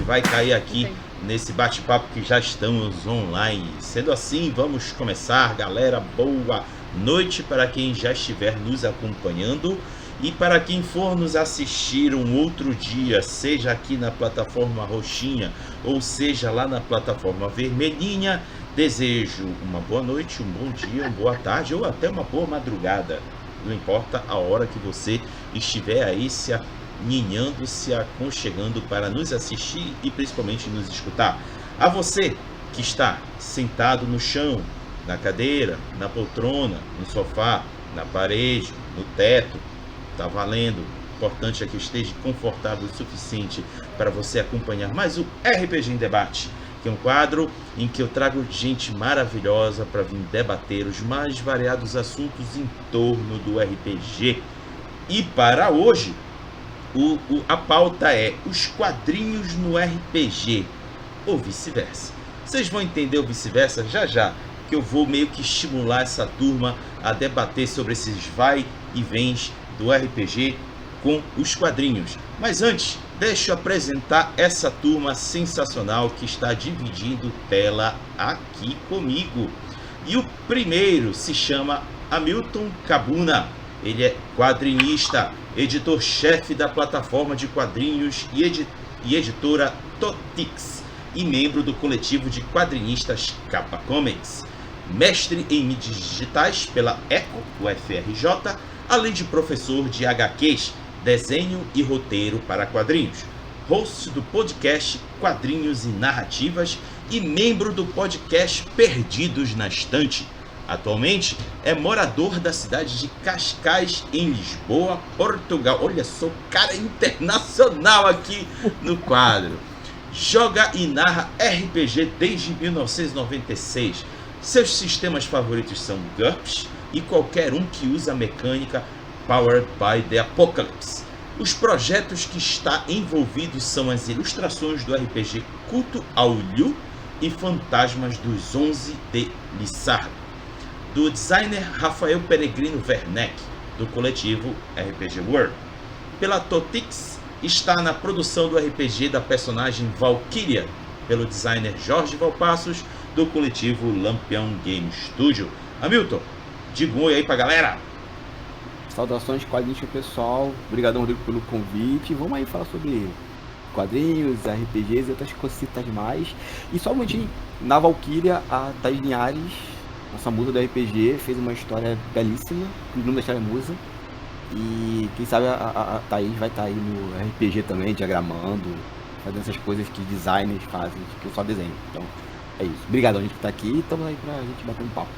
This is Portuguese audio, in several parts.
vai cair aqui nesse bate-papo que já estamos online. Sendo assim, vamos começar, galera. Boa noite para quem já estiver nos acompanhando e para quem for nos assistir um outro dia, seja aqui na plataforma roxinha ou seja lá na plataforma vermelhinha. Desejo uma boa noite, um bom dia, uma boa tarde ou até uma boa madrugada. Não importa a hora que você estiver aí se aninhando, se aconchegando para nos assistir e principalmente nos escutar. A você que está sentado no chão, na cadeira, na poltrona, no sofá, na parede, no teto, tá valendo. O importante é que esteja confortável o suficiente para você acompanhar mais o RPG em Debate, que é um quadro em que eu trago gente maravilhosa para vir debater os mais variados assuntos em torno do RPG. E para hoje, a pauta é os quadrinhos no RPG, ou vice-versa. Vocês vão entender o vice-versa já, que eu vou meio que estimular essa turma a debater sobre esses vai e vens do RPG com os quadrinhos. Mas antes, deixa eu apresentar essa turma sensacional que está dividindo tela aqui comigo. E o primeiro se chama Hamilton Cabuna. Ele é quadrinista, editor-chefe da plataforma de quadrinhos e editora Totix e membro do coletivo de quadrinistas Capa Comics. Mestre em mídias digitais pela ECO, UFRJ, além de professor de HQs, desenho e roteiro para quadrinhos. Host do podcast Quadrinhos e Narrativas e membro do podcast Perdidos na Estante. Atualmente é morador da cidade de Cascais, em Lisboa, Portugal. Olha só, cara internacional aqui no quadro. Joga e narra RPG desde 1996. Seus sistemas favoritos são GURPS e qualquer um que usa a mecânica Powered by the Apocalypse. Os projetos que está envolvido são as ilustrações do RPG Culto ao Lhu e Fantasmas dos 11 de Lissardo, do designer Rafael Peregrino Werneck, do coletivo RPG World. Pela Totix, está na produção do RPG da personagem Valkyria, pelo designer Jorge Valpassos, do coletivo Lampião Game Studio. Hamilton, diga um oi aí pra galera! Saudações quadrinhos pessoal, obrigadão Rodrigo pelo convite. Vamos aí falar sobre quadrinhos, RPGs e outras cositas mais. E só um momentinho, na Valkyria, a Thaís Linhares, nossa musa do RPG, fez uma história belíssima, o nome da história é Musa. E quem sabe a Thaís vai estar aí no RPG também, diagramando, fazendo essas coisas que designers fazem, que eu só desenho. Então é isso. Obrigadão, gente, por estar aqui e estamos aí pra gente bater um papo.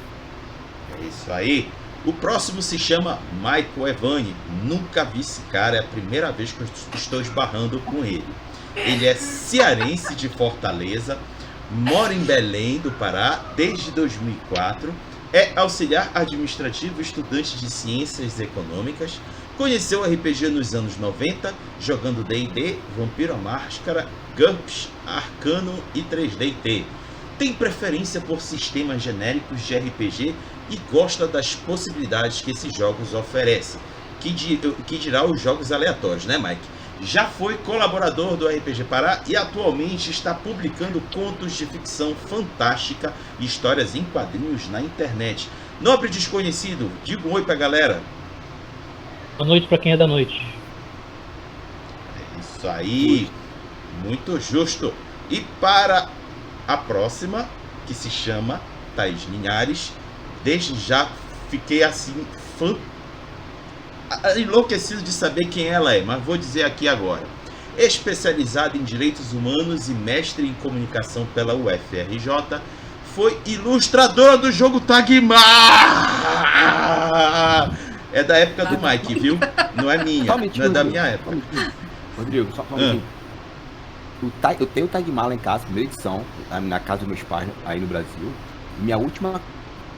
É isso aí. O próximo se chama Michael Evani. Nunca vi esse cara, é a primeira vez que eu estou esbarrando com ele. Ele é cearense de Fortaleza, mora em Belém do Pará desde 2004, é auxiliar administrativo, estudante de ciências econômicas, conheceu o RPG nos anos 90, jogando D&D, Vampiro à Máscara, GURPS, Arcano e 3D&T. Tem preferência por sistemas genéricos de RPG e gosta das possibilidades que esses jogos oferecem. Que dirá os jogos aleatórios, né, Mike? Já foi colaborador do RPG Pará e atualmente está publicando contos de ficção fantástica e histórias em quadrinhos na internet. Nobre desconhecido, diga um oi pra galera. Boa noite para quem é da noite. É isso aí, muito justo. E para a próxima, que se chama Thaís Linhares, desde já fiquei assim, enlouquecido de saber quem ela é, mas vou dizer aqui agora. Especializada em direitos humanos e mestre em comunicação pela UFRJ, foi ilustradora do jogo Tagmar! É da época do Mike, viu? Não é minha, não é da minha época. Rodrigo, só um minutinho. Eu tenho o Tagmar lá em casa, primeira edição, na casa dos meus pais, aí no Brasil. Minha última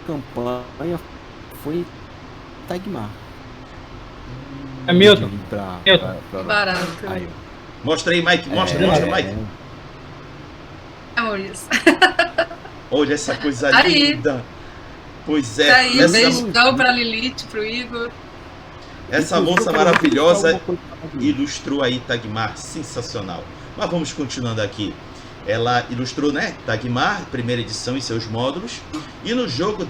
campanha foi Tagmar. Hamilton. Barato. Aí, mostra aí, Mike. Mostra, Mike. Maurício. Olha essa coisa aí. Linda. Pois é. Tá aí, beijão pra Lilith, pro Igor. Essa moça maravilhosa ilustrou aí Tagmar. Sensacional. Mas vamos continuando aqui. Ela ilustrou, né, Dagmar, primeira edição e seus módulos. E no jogo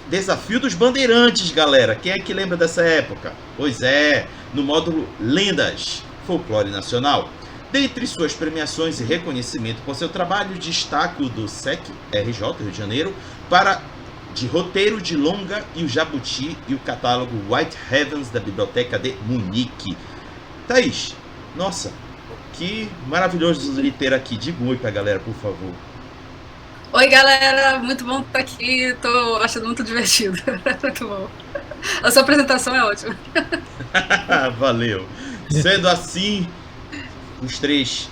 Desafio dos Bandeirantes, galera. Quem é que lembra dessa época? Pois é, no módulo Lendas, Folclore Nacional. Dentre suas premiações e reconhecimento por seu trabalho, destaque o do SEC RJ, Rio de Janeiro, de roteiro de longa e o Jabuti e o catálogo White Heavens da Biblioteca de Munique. Thaís, nossa, que maravilhoso ele ter aqui. Diga um oi pra galera, por favor. Oi, galera. Muito bom estar aqui. Tô achando muito divertido. Muito bom. A sua apresentação é ótima. Valeu. Sendo assim, os três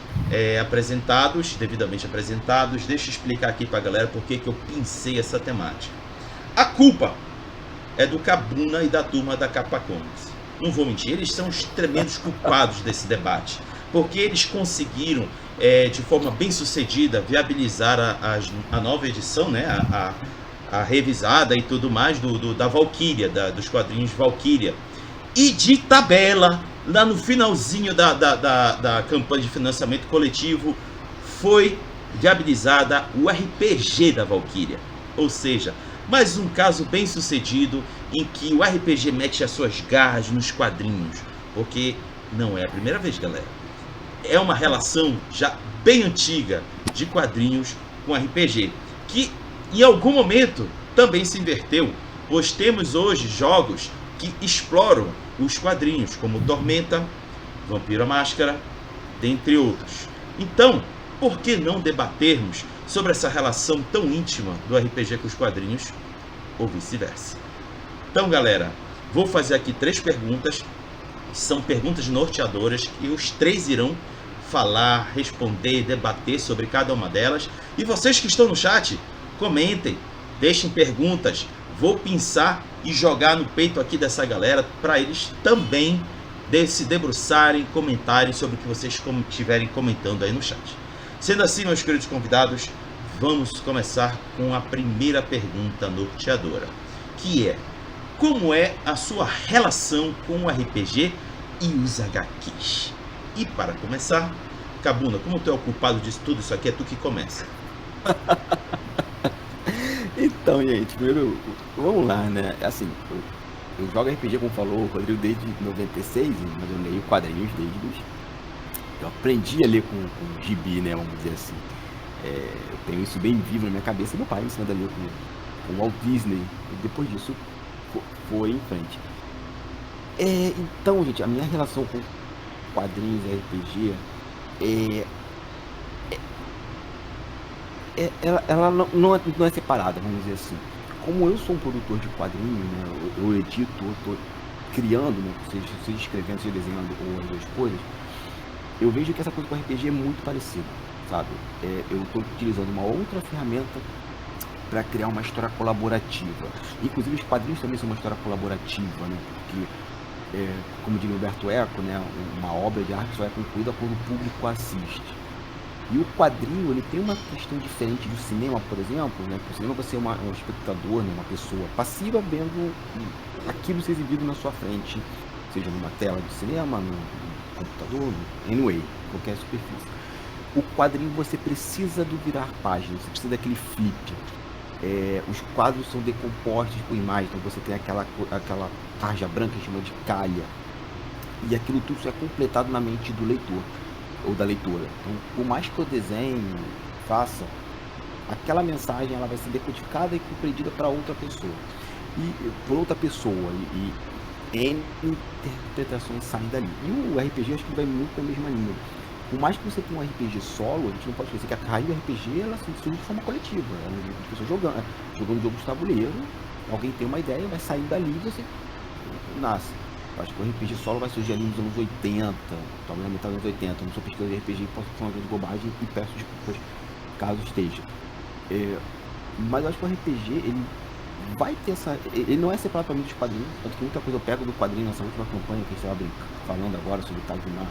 devidamente apresentados, deixa eu explicar aqui pra galera por que eu pensei essa temática. A culpa é do Cabuna e da turma da Capa Comics. Não vou mentir, eles são os tremendos culpados desse debate, porque eles conseguiram, de forma bem sucedida, viabilizar a nova edição, né, a revisada e tudo mais da Valkyria, dos quadrinhos Valkyria. E de tabela, lá no finalzinho da campanha de financiamento coletivo, foi viabilizada o RPG da Valkyria. Ou seja, mais um caso bem sucedido em que o RPG mete as suas garras nos quadrinhos. Porque não é a primeira vez, galera. É uma relação já bem antiga de quadrinhos com RPG, que em algum momento também se inverteu, pois temos hoje jogos que exploram os quadrinhos, como Tormenta, Vampiro à Máscara, dentre outros. Então, por que não debatermos sobre essa relação tão íntima do RPG com os quadrinhos, ou vice-versa? Então, galera, vou fazer aqui 3 perguntas, são perguntas norteadoras, e os 3 irão falar, responder, debater sobre cada uma delas. E vocês que estão no chat, comentem, deixem perguntas. Vou pensar e jogar no peito aqui dessa galera para eles também se debruçarem, comentarem sobre o que vocês estiverem comentando aí no chat. Sendo assim, meus queridos convidados, vamos começar com a primeira pergunta norteadora, que é: como é a sua relação com o RPG e os HQs? E para começar, Cabuna, como tu é o culpado disso tudo, isso aqui é tu que começa. Então, gente, primeiro, vamos lá, né? Assim, eu jogo RPG, como falou o Rodrigo, desde 96, mas eu leio quadrinhos desde os... Eu aprendi a ler com gibi, né? Vamos dizer assim. Eu tenho isso bem vivo na minha cabeça. Meu pai me ensinou a ler com o Walt Disney. E depois disso, foi em frente. Então, gente, a minha relação com quadrinhos e RPG ela não é separada, vamos dizer assim. Como eu sou um produtor de quadrinhos, né, eu edito, eu tô criando, né, seja escrevendo, seja desenhando ou as duas coisas, eu vejo que essa coisa com RPG é muito parecida, sabe? Eu estou utilizando uma outra ferramenta para criar uma história colaborativa. Inclusive os quadrinhos também são uma história colaborativa, né? Porque, como diz Humberto Eco, né, uma obra de arte só é concluída quando o público assiste. E o quadrinho, ele tem uma questão diferente do cinema, por exemplo, né? O cinema você é um espectador, né? Uma pessoa passiva vendo aquilo ser exibido na sua frente, seja numa tela de cinema, no computador, anyway, qualquer superfície. O quadrinho você precisa do virar página, você precisa daquele flip. Os quadros são decompostos por imagem, então você tem aquela tarja branca que chama de calha. E aquilo tudo só é completado na mente do leitor ou da leitora. Então, por mais que eu desenhe, faça, aquela mensagem ela vai ser decodificada e compreendida para outra pessoa. E por outra pessoa. E N interpretações saem dali. E o RPG acho que vai muito na mesma linha. Por mais que você tenha um RPG solo, a gente não pode esquecer que a raiz do RPG ela surge de forma coletiva. É um grupo de pessoas jogando jogo de tabuleiro, alguém tem uma ideia, vai sair dali e você nasce. Eu acho que o RPG solo vai surgir ali nos anos 80, talvez na metade dos anos 80. Eu não sou pesquisador de RPG e posso falar uma grande bobagem e peço desculpas caso esteja. Mas eu acho que o RPG, ele vai ter essa... Ele não é separado para mim dos quadrinhos, tanto que muita coisa eu pego do quadrinho nessa última campanha que a gente estava falando agora sobre Tagmar.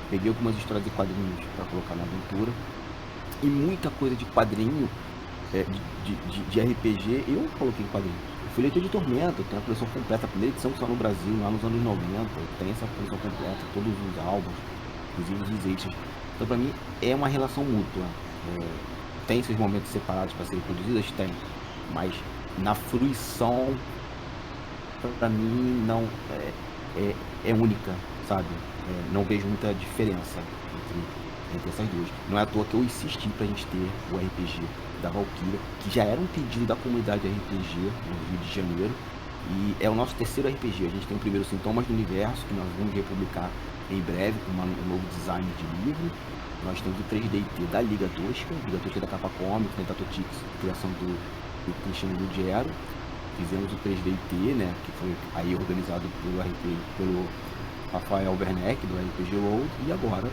Peguei algumas histórias de quadrinhos para colocar na aventura. E muita coisa de quadrinho, de RPG, eu coloquei em quadrinhos. Eu fui leitor de Tormenta, tem a coleção completa, a primeira edição que saiu no Brasil, lá nos anos 90, tem essa coleção completa, todos os álbuns, inclusive os extras. Então, para mim, é uma relação mútua. Tem esses momentos separados para serem produzidas? Tem. Mas na fruição, para mim, não é única, sabe? Não vejo muita diferença entre essas duas. Não é à toa que eu insisti pra gente ter o RPG da Valkyria, que já era um pedido da comunidade RPG no Rio de Janeiro. E é o nosso terceiro RPG. A gente tem o primeiro Sintomas do Universo, que nós vamos republicar em breve com um novo design de livro. Nós temos o 3D&T da Liga Tosca, Liga Tosca da Capa Comics, da Tatotix, criação do Cristiano Ludiero. Fizemos o 3D&T, né, que foi aí organizado pelo Rafael Werneck, do RPG World, e agora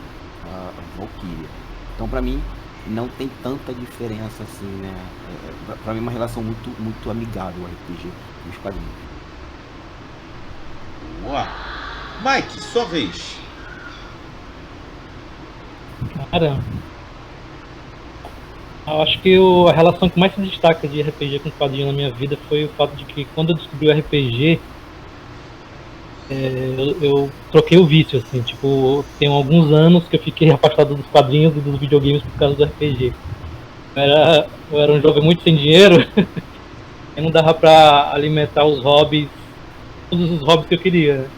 a Valkyria. Então, pra mim, não tem tanta diferença assim, né? Pra mim é uma relação muito amigável o RPG e os quadrinhos. Boa. Mike, sua vez. Cara, eu acho que a relação que mais se destaca de RPG com quadrinho na minha vida foi o fato de que quando eu descobri o RPG, eu troquei o vício, assim, tipo, tem alguns anos que eu fiquei afastado dos quadrinhos e dos videogames por causa do RPG. Eu era um jovem muito sem dinheiro, e não dava pra alimentar os hobbies, todos os hobbies que eu queria.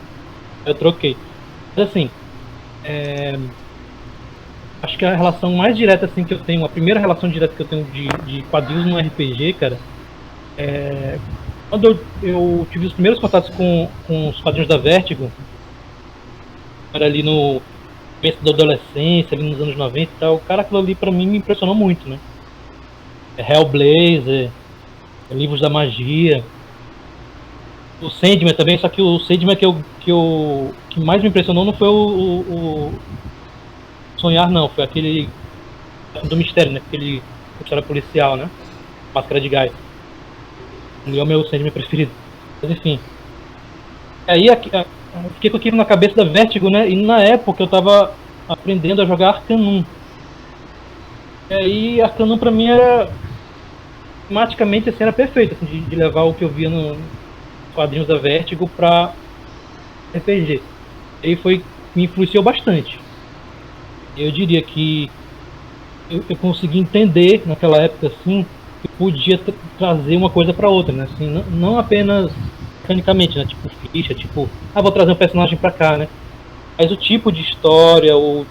Eu troquei. Mas assim, acho que a relação mais direta assim que eu tenho, a primeira relação direta que eu tenho de quadrinhos no RPG, cara, quando eu tive os primeiros contatos com os quadrinhos da Vertigo, era ali no começo da adolescência, ali nos anos 90 e tal, cara, aquilo ali pra mim me impressionou muito, né? Hellblazer, Livros da Magia, o Sandman também, só que o Sandman que mais me impressionou não foi o Sonhar, não, foi aquele do mistério, né? Aquele história policial, né? Máscara de Gás. É o meu Sandman preferido. Mas enfim. Aí eu fiquei com aquilo na cabeça da Vertigo, né? E na época eu tava aprendendo a jogar Arcanum. E aí Arcanum pra mim era tematicamente assim, era perfeito, assim, de levar o que eu via nos quadrinhos da Vertigo pra RPG. E aí me influenciou bastante. Eu diria que eu consegui entender naquela época assim que podia trazer uma coisa para outra, né? Assim, não apenas mecanicamente, né? Tipo ficha, tipo, vou trazer um personagem para cá, né? Mas o tipo de história, o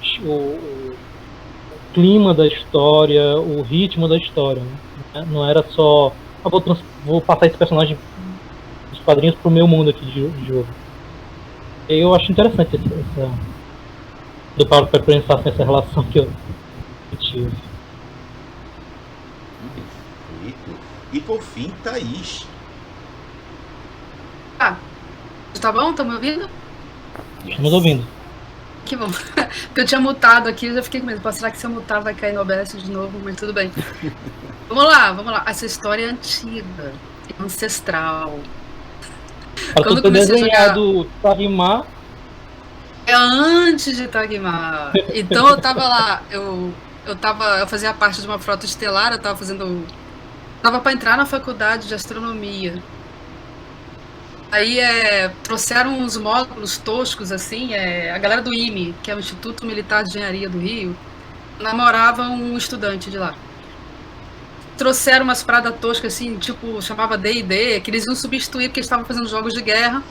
clima da história, o ritmo da história, né? Não era só, vou passar esse personagem dos quadrinhos pro meu mundo aqui de jogo. E eu acho interessante essa do Paulo para pensar nessa relação que eu tive. Perfeito. E por fim, Thaís. Tá bom? Estão me ouvindo? Estamos ouvindo. Que bom. Porque eu tinha mutado aqui, eu já fiquei com medo. Será que se eu mutar vai cair no OBS de novo? Mas tudo bem. Vamos lá. Essa história é antiga, é ancestral. Quando eu desenhado Tagmar. É antes de Tagmar. Então eu tava lá, eu fazia parte de uma frota estelar, eu tava para entrar na faculdade de astronomia. Aí trouxeram uns módulos toscos, assim, a galera do IME, que é o Instituto Militar de Engenharia do Rio, namorava um estudante de lá. Trouxeram umas paradas toscas, assim, tipo, chamava D&D, que eles iam substituir porque eles estavam fazendo jogos de guerra.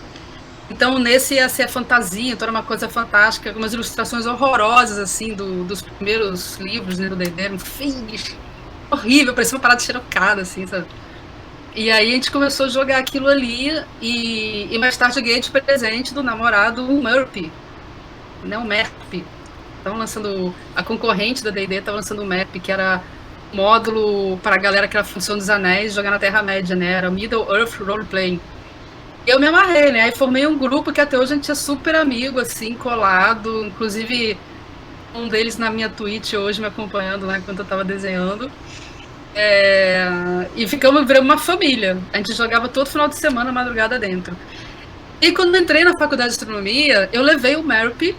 Então, nesse ia ser a fantasia, então era uma coisa fantástica, umas ilustrações horrorosas, assim, dos primeiros livros, né, do D&D, um feios, horrível, parecia uma parada xerocada, assim, sabe? E aí a gente começou a jogar aquilo ali, e mais tarde eu ganhei de presente do namorado um MERP, né, um MERP. Estavam lançando, a concorrente da D&D estava lançando um MERP, que era módulo para a galera que era Função dos Anéis, jogar na Terra-média, né, era Middle Earth Roleplaying. Eu me amarrei, né? Aí formei um grupo que até hoje a gente é super amigo, assim, colado. Inclusive, um deles na minha Twitch hoje me acompanhando, né, enquanto eu tava desenhando. E viramos uma família. A gente jogava todo final de semana, madrugada dentro. E quando entrei na faculdade de astronomia, eu levei o MERP,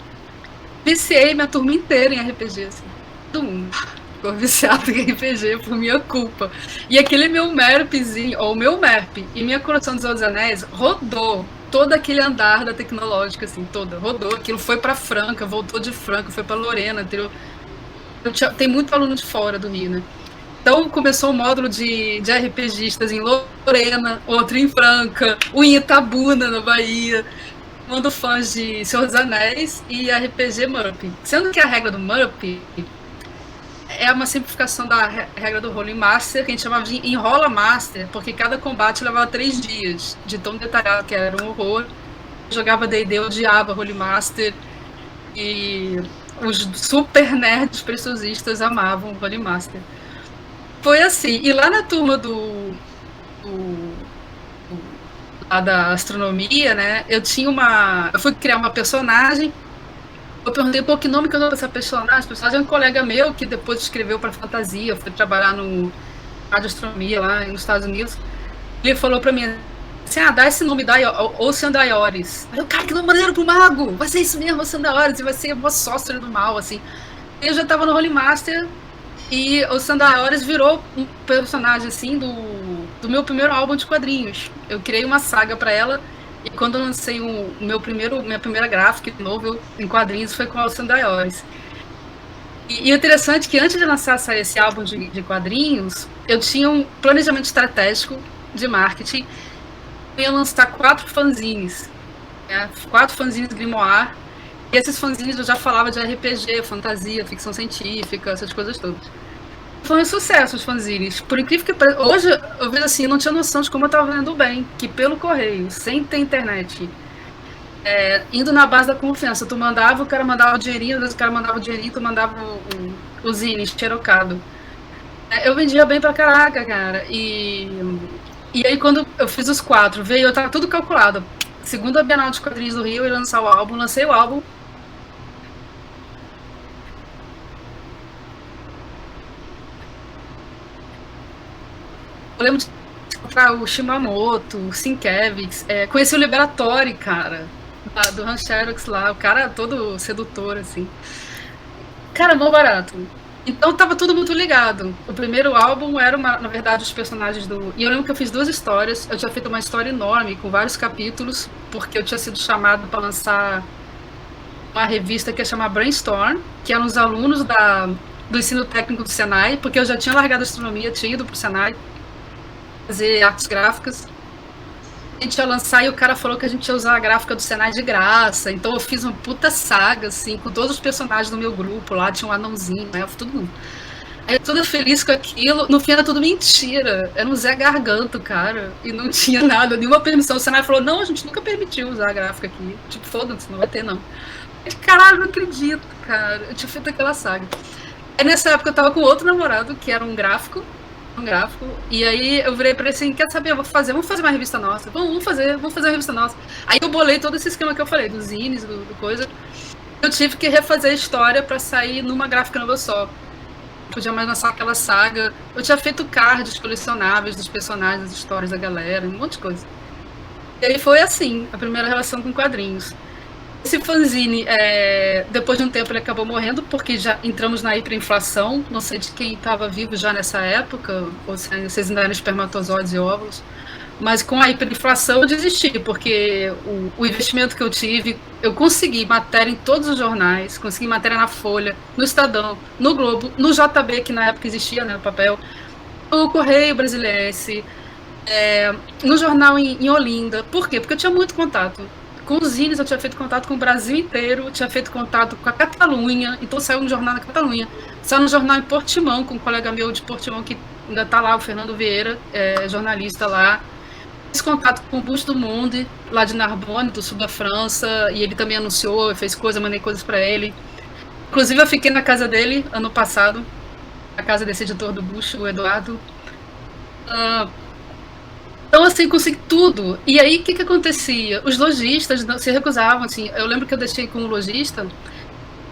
viciei minha turma inteira em RPG, assim. Todo mundo ficou viciado em RPG por minha culpa. E aquele meu MERPzinho, ou meu MERP, e minha Coração dos Outros Anéis, rodou todo aquele andar da tecnológica, assim, toda. Rodou. Aquilo foi pra Franca, voltou de Franca, foi pra Lorena, entendeu? tem muito aluno de fora do Rio, né? Então começou o módulo de RPGistas em Lorena, outro em Franca, um em Itabuna, na Bahia, mando fãs de Senhor dos Anéis e RPG MURP. Sendo que a regra do MURP é uma simplificação da regra do Rolling Master, que a gente chamava de Enrola Master, porque cada combate levava 3 dias, de tão detalhado que era um horror. Eu jogava D&D, odiava Rolling Master, e os super nerds preciosistas amavam o Rolling Master. Foi assim, e lá na turma lá da astronomia, né, eu fui criar uma personagem. Eu perguntei, pô, que nome que eu dou pra essa personagem? O personagem é um colega meu que depois escreveu pra fantasia, foi trabalhar no rádio astronomia lá nos Estados Unidos. Ele falou pra mim assim, dá esse nome, Ocean Diores. Aí eu, cara, que nome maneiro pro mago! Vai ser isso mesmo, Ocean Diores, e vai ser uma sócia do mal, assim. Eu já tava no Rolling Master e Ocean Diores virou um personagem, assim, do meu primeiro álbum de quadrinhos. Eu criei uma saga pra ela. E quando eu lancei minha primeira graphic novel em quadrinhos foi com a Ocean Diores. E o interessante é que antes de lançar esse álbum de quadrinhos, eu tinha um planejamento estratégico de marketing. Eu ia lançar 4 fanzines, né? 4 fanzines Grimoire. E esses fanzines eu já falava de RPG, fantasia, ficção científica, essas coisas todas. Foi um sucesso os fanzines. Por incrível que pareça, hoje eu vejo assim, eu não tinha noção de como eu estava vendendo bem, que pelo correio, sem ter internet, indo na base da confiança, tu mandava, o cara mandava o dinheirinho, às vezes o cara mandava o dinheirinho, tu mandava o zine xerocado. Eu vendia bem pra caraca, cara. E aí quando eu fiz os 4, eu tava tudo calculado. Segundo a Bienal de Quadrinhos do Rio, eu ia lançar o álbum, lancei o álbum. Eu lembro de encontrar o Shimamoto, o Sienkiewicz, conheci o Liberatori, cara, do Han Xerox lá, o cara todo sedutor, assim. Cara, mó barato. Então tava tudo muito ligado. O primeiro álbum era, na verdade, os personagens do... E eu lembro que eu fiz 2 histórias, eu tinha feito uma história enorme, com vários capítulos, porque eu tinha sido chamado para lançar uma revista que ia chamar Brainstorm, que eram os alunos do ensino técnico do Senai, porque eu já tinha largado a astronomia, tinha ido pro Senai, fazer artes gráficas. A gente ia lançar e o cara falou que a gente ia usar a gráfica do Senai de graça. Então eu fiz uma puta saga, assim, com todos os personagens do meu grupo lá. Tinha um anãozinho, todo mundo. Aí eu toda feliz com aquilo. No fim era tudo mentira. Era um Zé Garganto, cara. E não tinha nada, nenhuma permissão. O Senai falou, não, a gente nunca permitiu usar a gráfica aqui. Tipo, foda-se, não vai ter, não. Eu, caralho, não acredito, cara. Eu tinha feito aquela saga. Aí nessa época eu tava com outro namorado, que era um gráfico, e aí eu virei pra ele assim, quer saber, vamos fazer uma revista nossa, vamos fazer uma revista nossa. Aí eu bolei todo esse esquema que eu falei, dos zines, do coisa. Eu tive que refazer a história pra sair numa gráfica nova só. Não podia mais lançar aquela saga. Eu tinha feito cards colecionáveis dos personagens, das histórias da galera, um monte de coisa. E aí foi assim, a primeira relação com quadrinhos. Esse fanzine, depois de um tempo ele acabou morrendo, porque já entramos na hiperinflação. Não sei de quem estava vivo já nessa época, ou se vocês ainda eram espermatozoides e óvulos. Mas com a hiperinflação eu desisti, porque o investimento que eu tive, eu consegui matéria em todos os jornais, consegui matéria na Folha, no Estadão, no Globo, no JB, que na época existia, né, o papel, no Correio Brasiliense, no jornal em Olinda. Por quê? Porque eu tinha muito contato. Com os zines eu tinha feito contato com o Brasil inteiro, tinha feito contato com a Catalunha, então saiu um jornal na Catalunha, saiu um jornal em Portimão, com um colega meu de Portimão que ainda está lá, o Fernando Vieira, jornalista lá. Fiz contato com o Busto do Monde, lá de Narbonne, do sul da França, e ele também anunciou, fez coisa, mandei coisas para ele. Inclusive eu fiquei na casa dele ano passado, na casa desse editor do Busto, o Eduardo. Então, assim, consegui tudo. E aí, o que acontecia? Os lojistas se recusavam, assim. Eu lembro que eu deixei com um lojista,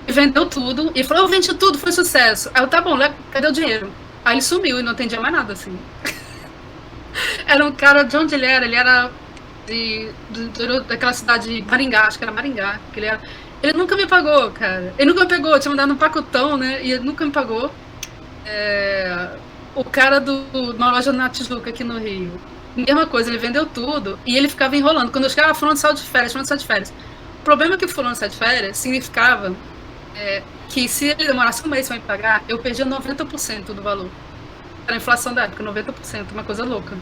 e vendeu tudo, e falou, eu vendi tudo, foi sucesso. Aí eu, tá bom, cadê o dinheiro? Aí ele sumiu e não atendia mais nada, assim. Era um cara, de onde ele era daquela cidade de Maringá, acho que era Maringá, que ele nunca me pagou, cara. Ele nunca me pagou, eu tinha mandado um pacotão, né, e ele nunca me pagou. O cara uma loja na Tijuca, aqui no Rio, mesma coisa, ele vendeu tudo e ele ficava enrolando. Quando eu chegava, fulano saiu de férias. O problema é que o fulano sai de férias significava que se ele demorasse um mês para me pagar, eu perdia 90% do valor. Era a inflação da época, 90%, uma coisa louca.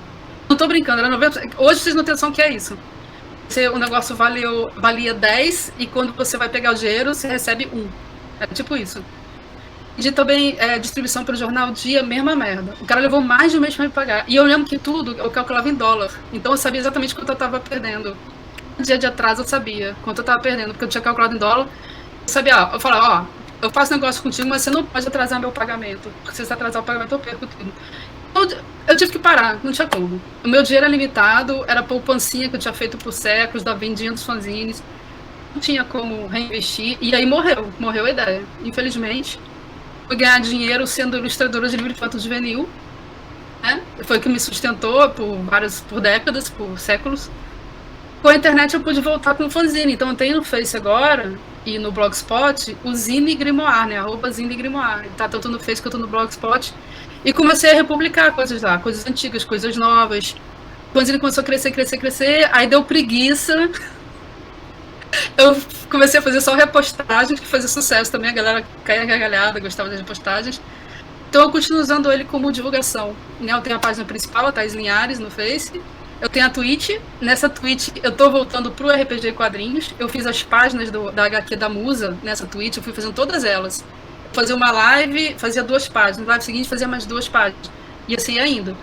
Não tô brincando, era 90%. Hoje vocês não têm noção o que é isso. O negócio valia 10 e quando você vai pegar o dinheiro, você recebe 1. É tipo isso. E também distribuição pelo jornal Dia, mesma merda. O cara levou mais de um mês para me pagar. E eu lembro que tudo eu calculava em dólar. Então eu sabia exatamente quanto eu tava perdendo. Um dia de atraso eu sabia quanto eu tava perdendo, porque eu tinha calculado em dólar. Eu sabia, eu falava, eu faço negócio contigo, mas você não pode atrasar meu pagamento. Porque se você atrasar o pagamento, eu perco tudo. Eu tive que parar, não tinha como. O meu dinheiro era limitado, era poupancinha que eu tinha feito por séculos, da vendinha dos fanzines. Não tinha como reinvestir. E aí morreu a ideia. Infelizmente, fui ganhar dinheiro sendo ilustradora de livro de foto juvenil. Né? Foi o que me sustentou por décadas, por séculos. Com a internet eu pude voltar com o fanzine. Então eu tenho no Face agora e no Blogspot o Zine Grimoire, né? @Zine Grimoire. Tá tanto no Face quanto no Blogspot. E comecei a republicar coisas lá, coisas antigas, coisas novas. O fanzine começou a crescer. Aí deu preguiça. Eu comecei a fazer só repostagens, que fazia sucesso também. A galera caía gargalhada, gostava das repostagens. Então eu continuo usando ele como divulgação. Eu tenho a página principal, a Thais Linhares, no Face. Eu tenho a Twitch. Nessa Twitch eu tô voltando pro RPG Quadrinhos. Eu fiz as páginas da HQ da Musa nessa Twitch. Eu fui fazendo todas elas. Fazia uma live, fazia 2 páginas. Na live seguinte fazia mais 2 páginas. E assim ainda.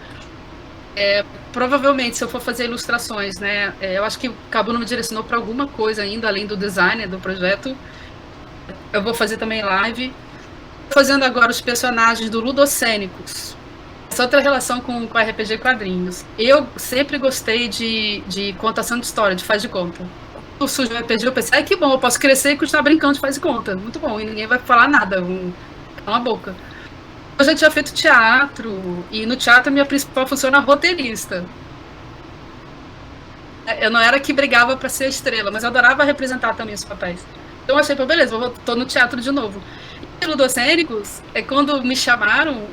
Provavelmente, se eu for fazer ilustrações, né? Eu acho que o Cabo não me direcionou para alguma coisa ainda, além do design do projeto. Eu vou fazer também live. Estou fazendo agora os personagens do Ludocênicos. Essa outra relação com RPG Quadrinhos. Eu sempre gostei de contação de história, de faz de conta. O sujo RPG, eu pensei, que bom, eu posso crescer e continuar brincando de faz de conta. Muito bom, e ninguém vai falar nada, uma boca. Eu já tinha feito teatro, e no teatro minha principal função era roteirista. Eu não era que brigava para ser estrela, mas eu adorava representar também os papéis. Então eu achei, beleza, tô no teatro de novo. E Ludocênicos, quando me chamaram,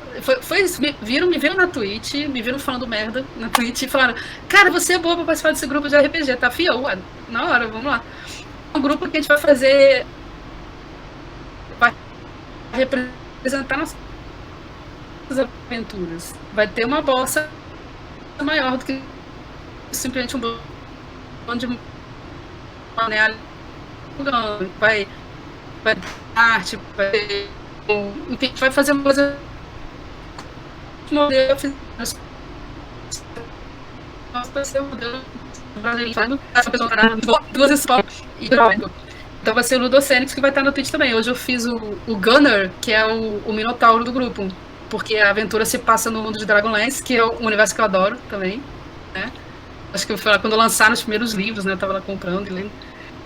me viram na Twitch, me viram falando merda na Twitch e falaram, cara, você é boa pra participar desse grupo de RPG, tá? Ué, na hora, vamos lá. É um grupo que a gente vai fazer, vai representar nossas aventuras. Vai ter uma bossa maior do que simplesmente um bando de mané. Vai arte, enfim, vai fazer uma coisa modelo, vai ser o modelo então vai ser o Ludocênicos que vai estar no Twitch também. Hoje eu fiz o Gunner, que é o Minotauro do grupo, porque a aventura se passa no mundo de Dragonlance, que é um universo que eu adoro também, né? Acho que foi lá quando lançaram os primeiros livros, né? Eu tava lá comprando e lendo.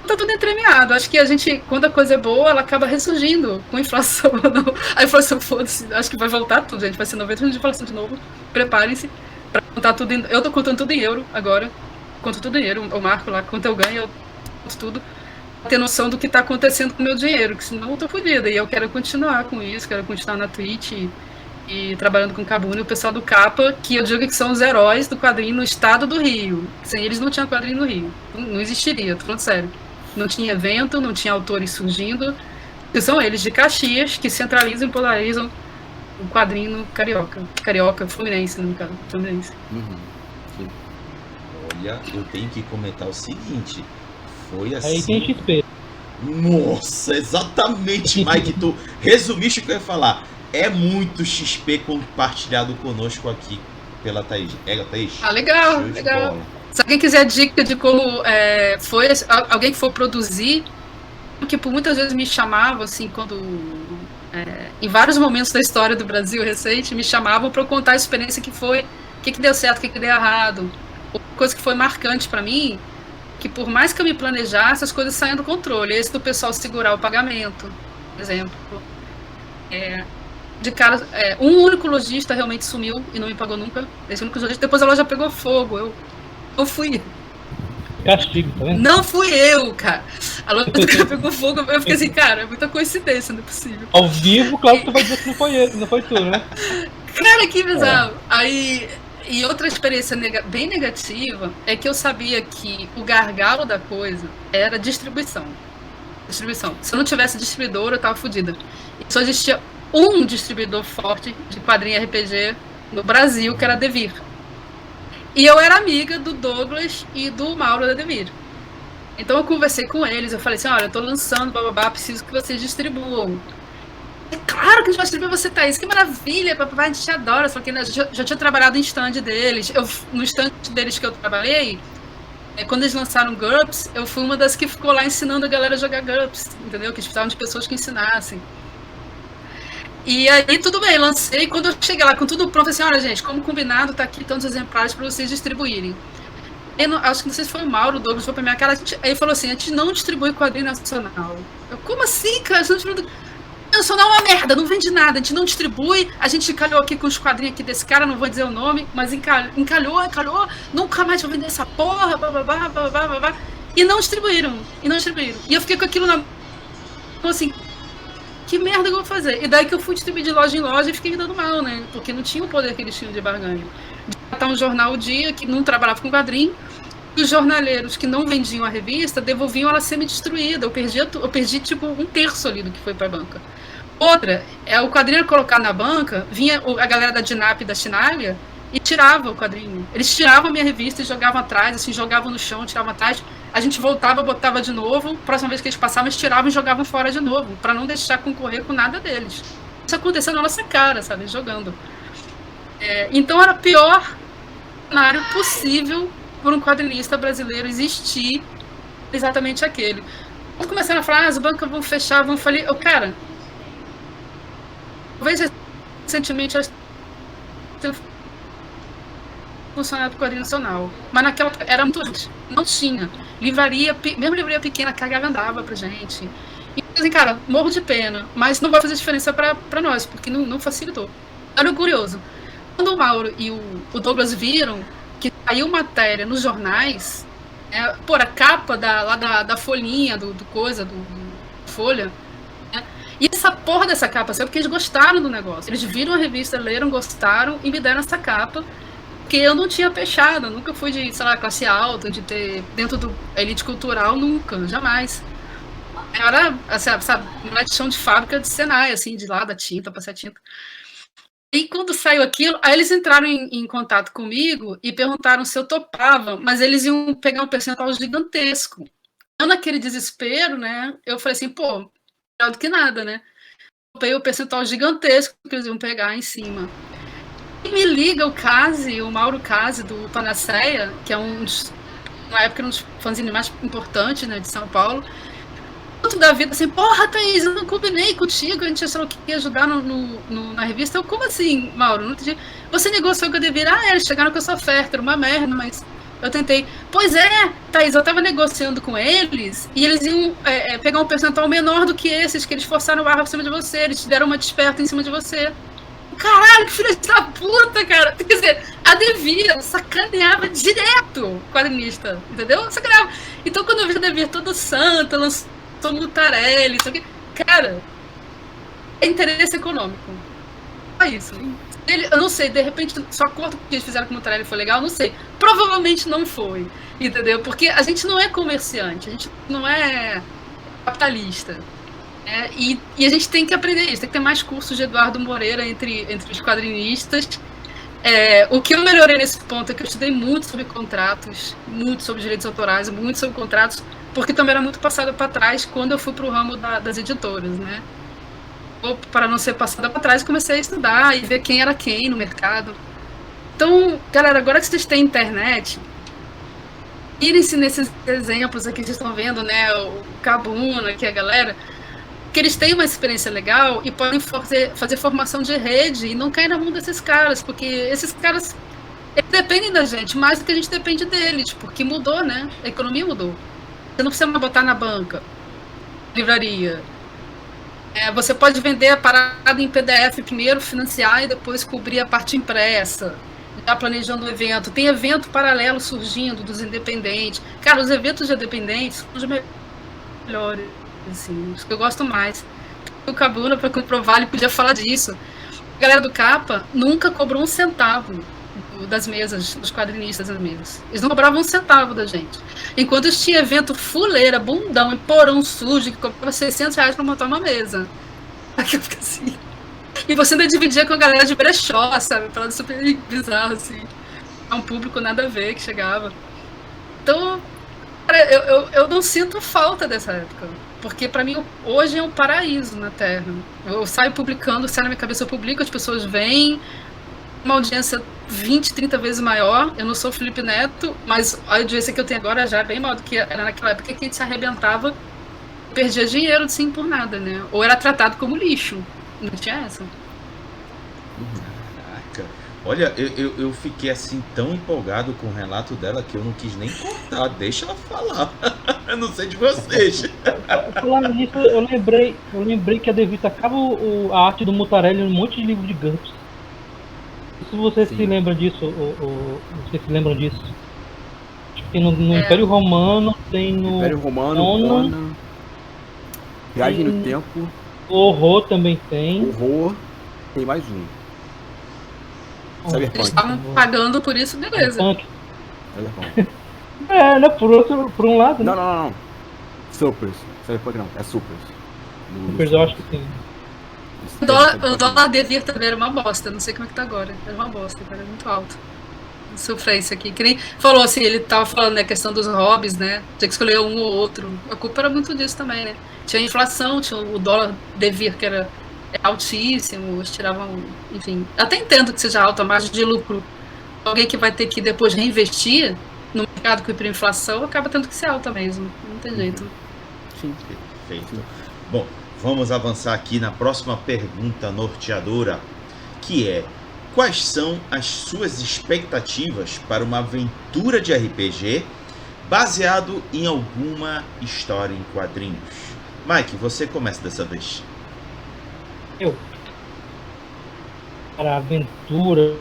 Tá tudo entremeado. Acho que a gente, quando a coisa é boa, ela acaba ressurgindo com inflação. A inflação, foda-se. Acho que vai voltar tudo, gente. Vai ser 90% de inflação de novo. Preparem-se pra contar tudo. Eu tô contando tudo em euro agora. Conto tudo em euro. Eu marco lá quanto eu ganho, eu conto tudo. Pra ter noção do que tá acontecendo com o meu dinheiro, que senão eu tô fodida. E eu quero continuar com isso, quero continuar na Twitch e trabalhando com o Cabuna e o pessoal do Capa, que eu digo que são os heróis do quadrinho no estado do Rio. Sem eles não tinha quadrinho no Rio. Não existiria, tô falando sério. Não tinha evento, não tinha autores surgindo. E são eles de Caxias que centralizam e polarizam o quadrinho carioca. Carioca, fluminense, no caso. Fluminense. Olha, eu tenho que comentar o seguinte. Foi assim. Aí tem XP. Nossa, exatamente, Mike. Tu resumiste o que eu ia falar. É muito XP compartilhado conosco aqui pela Thaís. Thaís? Ah, legal, legal. Se alguém quiser dica de como foi, alguém que for produzir, porque por muitas vezes me chamavam, assim, quando em vários momentos da história do Brasil recente, me chamavam para eu contar a experiência que foi, o que deu certo, o que deu errado. Uma coisa que foi marcante para mim, que por mais que eu me planejasse, as coisas saíam do controle. Esse do pessoal segurar o pagamento, por exemplo. De cara, um único lojista realmente sumiu e não me pagou nunca. Esse único lojista, depois a loja pegou fogo. Eu fui. Castigo, tá vendo? Não fui eu, cara. A loja pegou fogo. Eu fiquei assim, cara, é muita coincidência, não é possível. Ao vivo, claro que tu vai dizer que não foi ele, não foi tu, né? Cara, que bizarro. Aí, e outra experiência bem negativa é que eu sabia que o gargalo da coisa era distribuição. distribuição. Se eu não tivesse distribuidor, eu tava fodida. E só existia um distribuidor forte de quadrinho RPG no Brasil, que era a Devir. E eu era amiga do Douglas e do Mauro da Devir. Então eu conversei com eles, eu falei assim, olha, eu tô lançando, bababá, preciso que vocês distribuam. É claro que a gente vai distribuir você, Thaís, que maravilha, papai, a gente te adora. Só que já tinha trabalhado em stand deles. No stand deles que eu trabalhei, quando eles lançaram GURPS, eu fui uma das que ficou lá ensinando a galera a jogar GURPS, entendeu? Que eles precisavam de pessoas que ensinassem. E aí, tudo bem, lancei. Quando eu cheguei lá com tudo pronto, assim, olha, gente, como combinado, tá aqui tantos exemplares para vocês distribuírem. Acho que não sei se foi o Mauro, o Douglas foi pra minha cara. Aí ele falou assim, a gente não distribui quadrinho nacional. Eu, como assim, cara? Nacional é uma merda, não vende nada, a gente não distribui, a gente encalhou aqui com os quadrinhos aqui desse cara, não vou dizer o nome, mas encalhou, nunca mais vou vender essa porra, babá, e não distribuíram. E eu fiquei com aquilo na mão, assim, que merda eu vou fazer? E daí que eu fui distribuir de loja em loja e fiquei me dando mal, né? Porque não tinha o poder que eles tinham de barganha. De botar um jornal o dia que não trabalhava com quadrinho, e os jornaleiros que não vendiam a revista devolviam ela semi-destruída. Eu perdi tipo um terço ali do que foi pra banca. Outra, o quadrinho colocado na banca, vinha a galera da Dinap e da Chinalha e tirava o quadrinho. Eles tiravam a minha revista e jogavam atrás, assim, jogavam no chão, tiravam atrás. A gente voltava, botava de novo. Próxima vez que eles passavam, eles tiravam e jogavam fora de novo, para não deixar concorrer com nada deles. Isso aconteceu na nossa cara, sabe, jogando. Então era o pior cenário possível por um quadrinista brasileiro existir, exatamente aquele. Quando começaram a falar, as bancas vão fechar, cara, talvez recentemente funcionário do quadrinho nacional, mas naquela era muito antes, não tinha mesmo livraria pequena cagava andava pra gente, e assim, cara, morro de pena, mas não vai fazer diferença pra nós, porque não facilitou. Era curioso, quando o Mauro e o Douglas viram que saiu matéria nos jornais, a capa da folhinha, do Folha, e essa porra dessa capa saiu porque eles gostaram do negócio. Eles viram a revista, leram, gostaram e me deram essa capa, porque eu não tinha fechado, nunca fui de, sei lá, classe alta, de ter dentro do elite cultural, nunca, jamais. Era, sabe, um chão de fábrica de Senai, assim, de lá da tinta, passar tinta. E quando saiu aquilo, aí eles entraram em contato comigo e perguntaram se eu topava, mas eles iam pegar um percentual gigantesco. Eu, naquele desespero, né, eu falei assim, pô, melhor do que nada, né? Eu peguei o percentual gigantesco que eles iam pegar em cima. E me liga o Mauro Case, do Panaceia, que é na época, um dos fanzines mais importantes, né, de São Paulo. Da vida, assim, porra, Thaís, eu não combinei contigo, a gente achou que ia ajudar na revista. Eu, como assim, Mauro? Não entendi. Você negociou com a Devir? Eles chegaram com essa oferta, era uma merda, mas eu tentei. Pois é, Thaís, eu tava negociando com eles e eles iam pegar um percentual menor do que esses, que eles forçaram o barra por cima de você, eles te deram uma desperta em cima de você. Caralho, que filha da puta, cara. Quer dizer, a Devir sacaneava direto o quadrinista, entendeu? Sacaneava. Então, quando eu vi a Devir toda santa, lançou Mutarelli, isso aqui. Cara, é interesse econômico. É isso. Eu não sei, de repente, só a cor que eles fizeram com o Mutarelli foi legal, não sei. Provavelmente não foi, entendeu? Porque a gente não é comerciante, a gente não é capitalista. E a gente tem que aprender isso, tem que ter mais cursos de Eduardo Moreira entre os quadrinistas. O que eu melhorei nesse ponto é que eu estudei muito sobre contratos, muito sobre direitos autorais, muito sobre contratos, porque também era muito passada para trás quando eu fui para o ramo das editoras, né? Para não ser passada para trás, comecei a estudar e ver quem era quem no mercado. Então, galera, agora que vocês têm internet, irem-se nesses exemplos aqui que vocês estão vendo, né? O Cabuna, aqui a galera, que eles têm uma experiência legal e podem fazer formação de rede e não cair na mão desses caras, porque esses caras eles dependem da gente mais do que a gente depende deles, porque mudou, né? A economia mudou. Você não precisa mais botar na banca, livraria. Você pode vender a parada em PDF primeiro, financiar e depois cobrir a parte impressa. Já planejando o evento. Tem evento paralelo surgindo dos independentes. Cara, os eventos de independentes são os melhores, assim, os que eu gosto mais. O Cabuna, para comprovar, ele podia falar disso. A galera do Capa nunca cobrou um centavo das mesas, dos quadrinistas das mesas. Eles não cobravam um centavo da gente. Enquanto tinha evento fuleira, bundão e porão sujo, que cobrava R$600 pra montar uma mesa. Aqui eu fico assim. E você ainda dividia com a galera de brechó, sabe? Falando super bizarro, assim. É um público nada a ver que chegava. Então, cara, eu não sinto falta dessa época. Porque pra mim, hoje é um paraíso na Terra. Eu saio publicando, sai na minha cabeça, eu publico, as pessoas vêm, uma audiência 20, 30 vezes maior. Eu não sou o Felipe Neto, mas a audiência que eu tenho agora já é bem maior do que era naquela época que a gente se arrebentava, perdia dinheiro sim por nada, né? Ou era tratado como lixo. Não tinha essa. Caraca. Olha, eu fiquei assim tão empolgado com o relato dela que eu não quis nem cortar. Deixa ela falar. Eu não sei de vocês. Falando nisso, eu lembrei que a Devi tacava a arte do Mutarelli em um monte de livro de GURPS. Se você se lembra disso, vocês se lembram disso? Acho que no Império Romano tem no Império Romano, Conan, Viagem no Tempo, o Horror também tem. Horror, tem mais um. Eles Cyberpunk. estavam pagando por isso, beleza. Cyberpunk. Cyberpunk. Né? Por um lado, né? Não. Supers. Cyberpunk não, é Supers. Supers eu acho que sim. O dólar Devir também era uma bosta, não sei como é que tá agora. Era uma bosta, era muito alto. Sofrência aqui. Que nem falou assim, ele tava falando, né, a questão dos hobbies, né? Tinha que escolher um ou outro. A culpa era muito disso também, né? Tinha a inflação, tinha o dólar Devir, que era altíssimo, eles tiravam, enfim. Até entendo que seja alta a margem de lucro. Alguém que vai ter que depois reinvestir no mercado com hiperinflação acaba tendo que ser alta mesmo. Não tem jeito. Sim, perfeito. Bom, vamos avançar aqui na próxima pergunta norteadora, que é: quais são as suas expectativas para uma aventura de RPG baseado em alguma história em quadrinhos? Mike, você começa dessa vez. Para a aventura.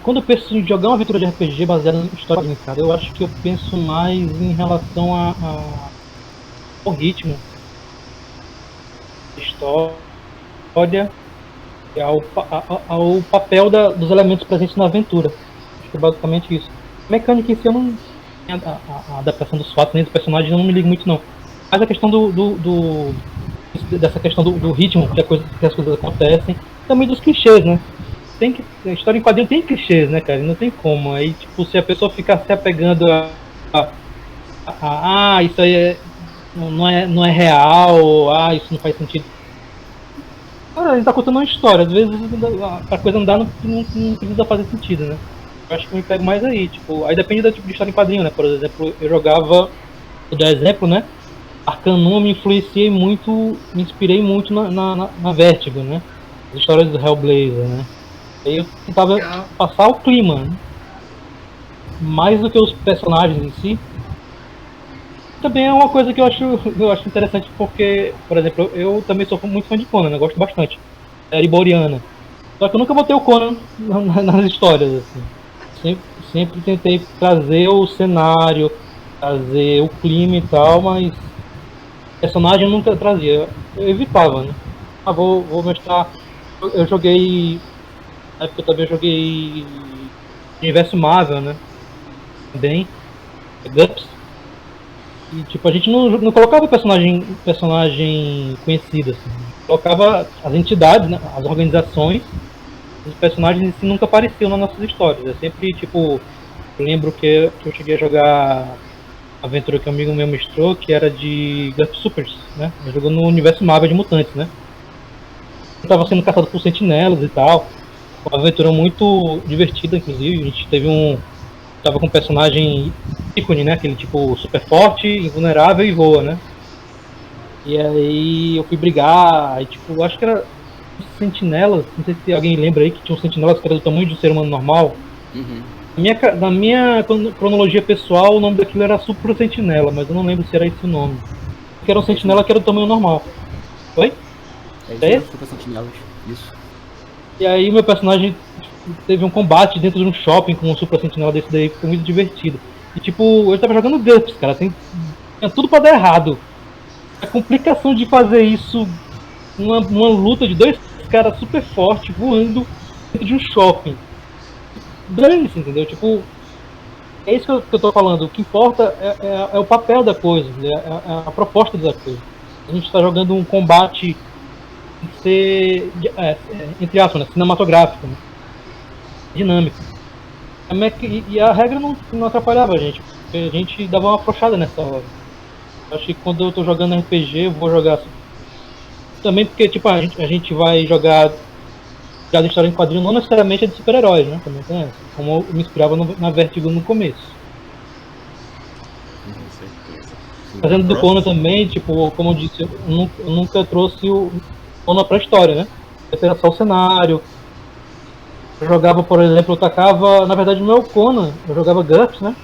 Quando eu penso em jogar uma aventura de RPG baseada em história limitada, eu acho que eu penso mais em relação ao ritmo, história e ao papel dos elementos presentes na aventura. Acho que é basicamente isso. Mecânica em si, eu não. A adaptação dos fatos nem dos personagens eu não me ligo muito, não. Mas a questão dessa questão do ritmo que as coisas acontecem, também dos clichês, né? A história em quadrinho tem clichês, né, cara? Não tem como. Aí, tipo, se a pessoa ficar se apegando isso aí não é real, isso não faz sentido. Cara, a gente tá contando uma história, às vezes a coisa não precisa fazer sentido, né? Eu acho que eu me pego mais aí, tipo, aí depende do tipo de história em quadrinho, né? Por exemplo, eu jogava, vou dar exemplo, né? Arcanum me influenciei muito, me inspirei muito na Vertigo, né? As histórias do Hellblazer, né? Aí eu tentava passar o clima, né? Mais do que os personagens em si. Também é uma coisa que eu acho interessante porque, por exemplo, eu também sou muito fã de Conan, né? Eu gosto bastante. É Ereboriana. Só que eu nunca botei o Conan nas histórias, assim. Sempre tentei trazer o cenário, trazer o clima e tal, mas personagem eu nunca trazia. Eu evitava, né? Vou mostrar. Eu joguei. Na época eu também joguei Universo Marvel, né? Também. GURPS. E tipo, a gente não colocava personagem conhecido, assim. Colocava as entidades, né? As organizações. Os personagens em si nunca apareciam nas nossas histórias. É sempre tipo. Eu lembro que eu cheguei a jogar a aventura que um amigo meu mostrou, que era de GURPS Supers, né? Eu jogou no universo Marvel de mutantes, né? Eu tava sendo caçado por sentinelas e tal. Uma aventura muito divertida, inclusive. A gente tava com um personagem ícone, né? Aquele tipo super forte, invulnerável e voa, né? E aí eu fui brigar, e tipo, acho que era sentinelas, não sei se alguém lembra aí que tinha um sentinelas que era do tamanho de um ser humano normal. Uhum. Na minha cronologia pessoal, o nome daquilo era Super Sentinela, mas eu não lembro se era esse o nome. Porque era um sentinela que era do tamanho normal. Oi? É isso? Super Sentinelas, isso. E aí meu personagem teve um combate dentro de um shopping com um Super Sentinela desse daí, que foi muito divertido. E tipo, eu tava jogando GURPS, cara, tinha tudo pra dar errado. A complicação de fazer isso uma luta de dois caras super fortes voando dentro de um shopping. Dane-se, entendeu? Tipo, é isso que eu tô falando. O que importa é o papel da coisa, é a proposta da coisa. A gente está jogando um combate tem que ser, entre aspas, né, cinematográfico, né, dinâmico. E a regra não atrapalhava a gente, porque a gente dava uma afrouxada nessa hora. Eu acho que quando eu tô jogando RPG, eu vou jogar assim. Também porque tipo, a gente vai jogar de história em quadrinho, não necessariamente é de super-heróis, né? Também tem essa. Como eu me inspirava na Vertigo no começo. Com certeza. Fazendo do Conan também, tipo, como eu disse, eu nunca trouxe o Conan pra história, né? Era só o cenário. Eu jogava, por exemplo, eu tacava, na verdade não é o Conan, eu jogava GURPS, né?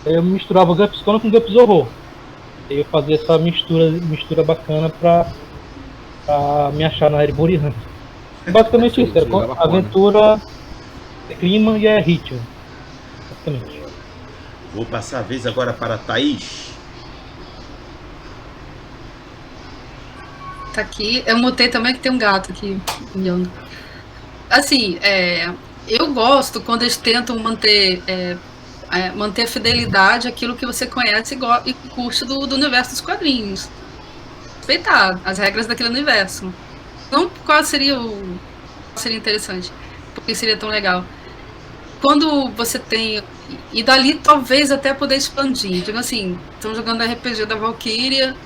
Aí eu misturava GURPS Conan com GURPS Horror. Aí eu fazia essa mistura bacana pra me achar na Erebori Hunt. Basicamente isso, era aventura, clima e ritmo. Basicamente. Vou passar a vez agora para a Thaís. Tá aqui. Eu mutei também que tem um gato aqui miando. Assim, eu gosto quando eles tentam manter a fidelidade àquilo que você conhece e curte do universo dos quadrinhos. Respeitar as regras daquele universo. Não qual seria interessante, porque seria tão legal. Quando você tem. E dali talvez até poder expandir. Digo assim, estamos jogando RPG da Valkyria,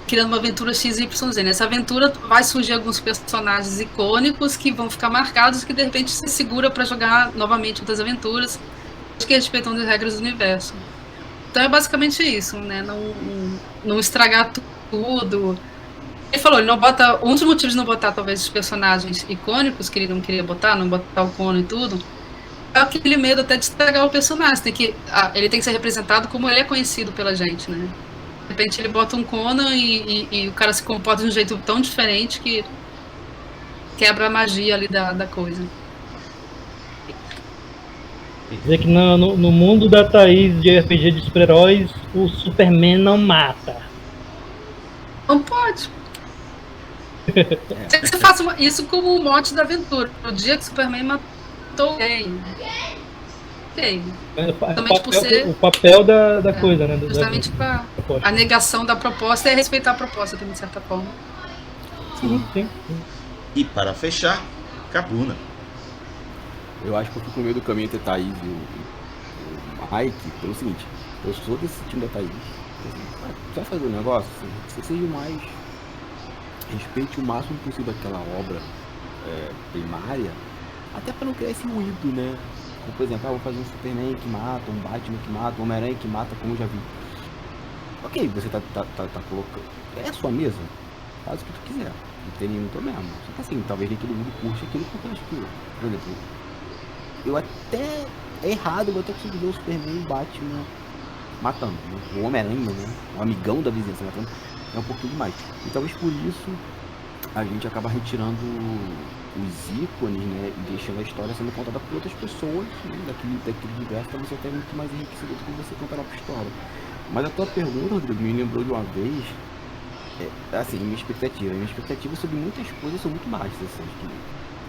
criando uma aventura XYZ. Nessa aventura vai surgir alguns personagens icônicos que vão ficar marcados, que de repente se segura para jogar novamente outras aventuras, que respeitam as regras do universo. Então é basicamente isso, né? Não estragar tudo. Ele falou, ele não bota. Um dos motivos de não botar talvez os personagens icônicos que ele não queria botar, não botar o Conan e tudo, é aquele medo até de estragar o personagem. Ele tem que ser representado como ele é conhecido pela gente, né? De repente ele bota um Conan e o cara se comporta de um jeito tão diferente que quebra a magia ali da coisa. Dizer que no mundo da Thaís de RPG de super-heróis, o Superman não mata. Não pode. Você faça isso como o mote da aventura. No dia que o Superman matou alguém. O papel da coisa, né? Justamente a negação da proposta é respeitar a proposta, de certa forma. Sim. E para fechar, Cabuna. Eu acho que eu fico no meio do caminho entre a Thaís e o Mike pelo seguinte: eu sou desse time da Thaís. Você vai fazer um negócio? Você seja o mais. Respeite o máximo possível aquela obra primária, até para não criar esse ruído, né? Como, por exemplo, vou fazer um Superman que mata, um Batman que mata, um Homem-Aranha que mata, como eu já vi. Ok, você tá colocando. É a sua mesa, faz o que tu quiser, não tem nenhum problema. Só que assim, talvez nem todo mundo curte aquilo que eu acho que, por exemplo, eu até. É errado, eu até consigo ver o Superman e o Batman matando, né? O Homem-Aranha, né? O amigão da vizinhança matando. É um pouquinho demais. E talvez por isso a gente acaba retirando os ícones, né? E deixando a história sendo contada por outras pessoas, né? daquele universo, talvez até muito mais enriquecedor do que você contar a própria história. Mas a tua pergunta, Rodrigo, me lembrou de uma vez, assim, minha expectativa sobre muitas coisas são muito baixas, assim, acho que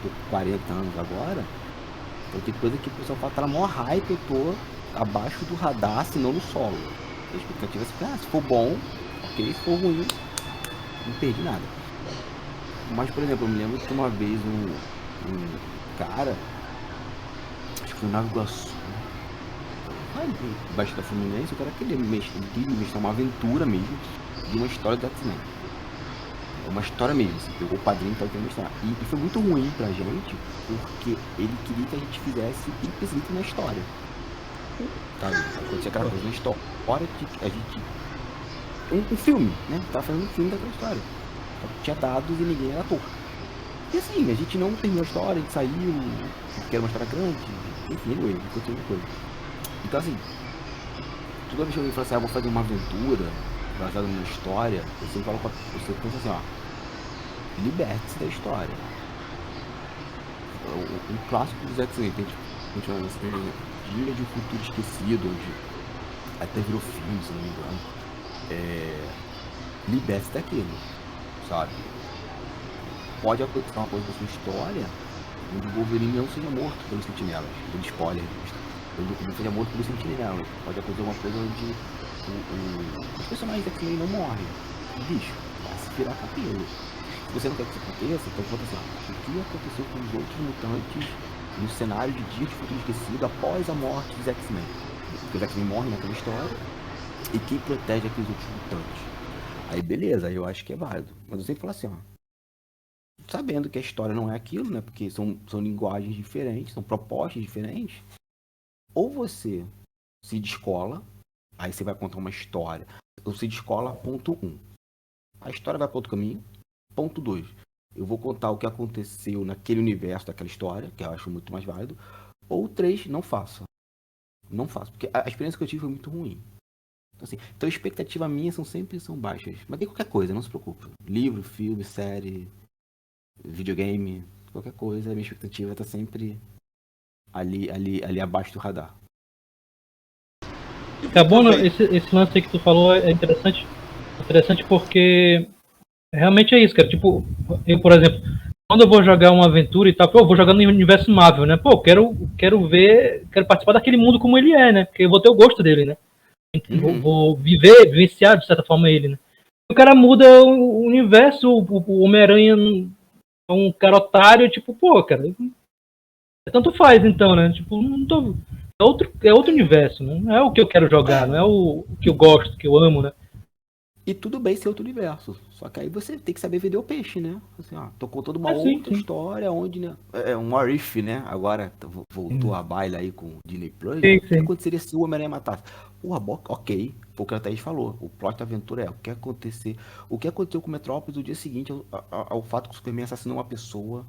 tô com 40 anos agora, então tem coisa que o pessoal fala, tá na maior hype, eu tô abaixo do radar, se não no solo. A expectativa é assim, se for bom, ok, se for ruim, não perdi nada. Mas, por exemplo, eu me lembro que uma vez um cara, acho que foi no Nova Iguaçu, embaixo da Fluminense, o cara queria mestrar uma aventura mesmo de uma história do X-Men. Uma história mesmo, assim, pegou o padrinho para mostrar. E foi muito ruim pra gente, porque ele queria que a gente fizesse implicito na história. Sabe? Acontecia aquela coisa na história que a gente. Um filme, né? Tava fazendo um filme daquela história. Só que tinha dados e ninguém era ator. E assim, a gente não terminou a história, a gente saiu, porque era uma história grande, enfim, ele continuou a coisa. Então assim, toda vez que alguém fala assim, vou fazer uma aventura baseada numa história, eu sempre falo você pensa assim, liberte-se da história. O clássico dos X-Men, tem Dia de um Futuro Esquecido, onde até virou filme, se não me engano. Liberte-se daquilo, sabe? pode acontecer uma coisa com a sua história onde o Wolverine não seja morto pelos sentinelas. Dando spoiler. Ele não seja morto pelos sentinelas. Pode acontecer uma coisa onde os personagens da X-Men não morrem. Bicho, vai se virar cabelo. Se você não quer que isso aconteça, então conta assim, o que aconteceu com os outros mutantes no cenário de Dia de Futuro Esquecido após a morte dos X-Men? Porque os X-Men morrem naquela história, e quem protege aqueles outros mutantes? Aí beleza, aí eu acho que é válido. Mas eu sempre falo assim, ó, sabendo que a história não é aquilo, né? Porque são linguagens diferentes, são propostas diferentes. Ou você se descola, aí você vai contar uma história. Ou se descola, ponto 1. A história vai para outro caminho. Ponto 2. Eu vou contar o que aconteceu naquele universo daquela história, que eu acho muito mais válido. Ou 3, não faça. Não faço, porque a experiência que eu tive foi muito ruim. Então, assim, então expectativa minha sempre são baixas. Mas tem qualquer coisa, não se preocupe. Livro, filme, série, videogame, qualquer coisa, a minha expectativa tá sempre ali abaixo do radar. Acabou, esse lance aí que tu falou é interessante. Interessante porque realmente é isso, cara. Tipo, eu, por exemplo, quando eu vou jogar uma aventura e tal, eu vou jogar no universo Marvel, né? Pô, quero participar daquele mundo como ele é, né? Porque eu vou ter o gosto dele, né? Vou vivenciar de certa forma ele, né? O cara muda o universo, o Homem-Aranha é um cara otário, tipo, pô, cara, tanto faz então, né? Tipo, não tô. É outro universo, né? Não é o que eu quero jogar, não é o que eu gosto, que eu amo, né? E tudo bem ser outro universo. Só que aí você tem que saber vender o peixe, né? Assim, ó, tô contando uma outra história onde, né? É um what if, né? Agora voltou a baila aí com o Disney Plus. O que aconteceria se o Homem-Aranha matasse? Porra, ok. Foi o que a Thaís falou. O plot da aventura é o que acontecer. O que aconteceu com o Metrópolis no dia seguinte ao fato que o Superman assassinou uma pessoa.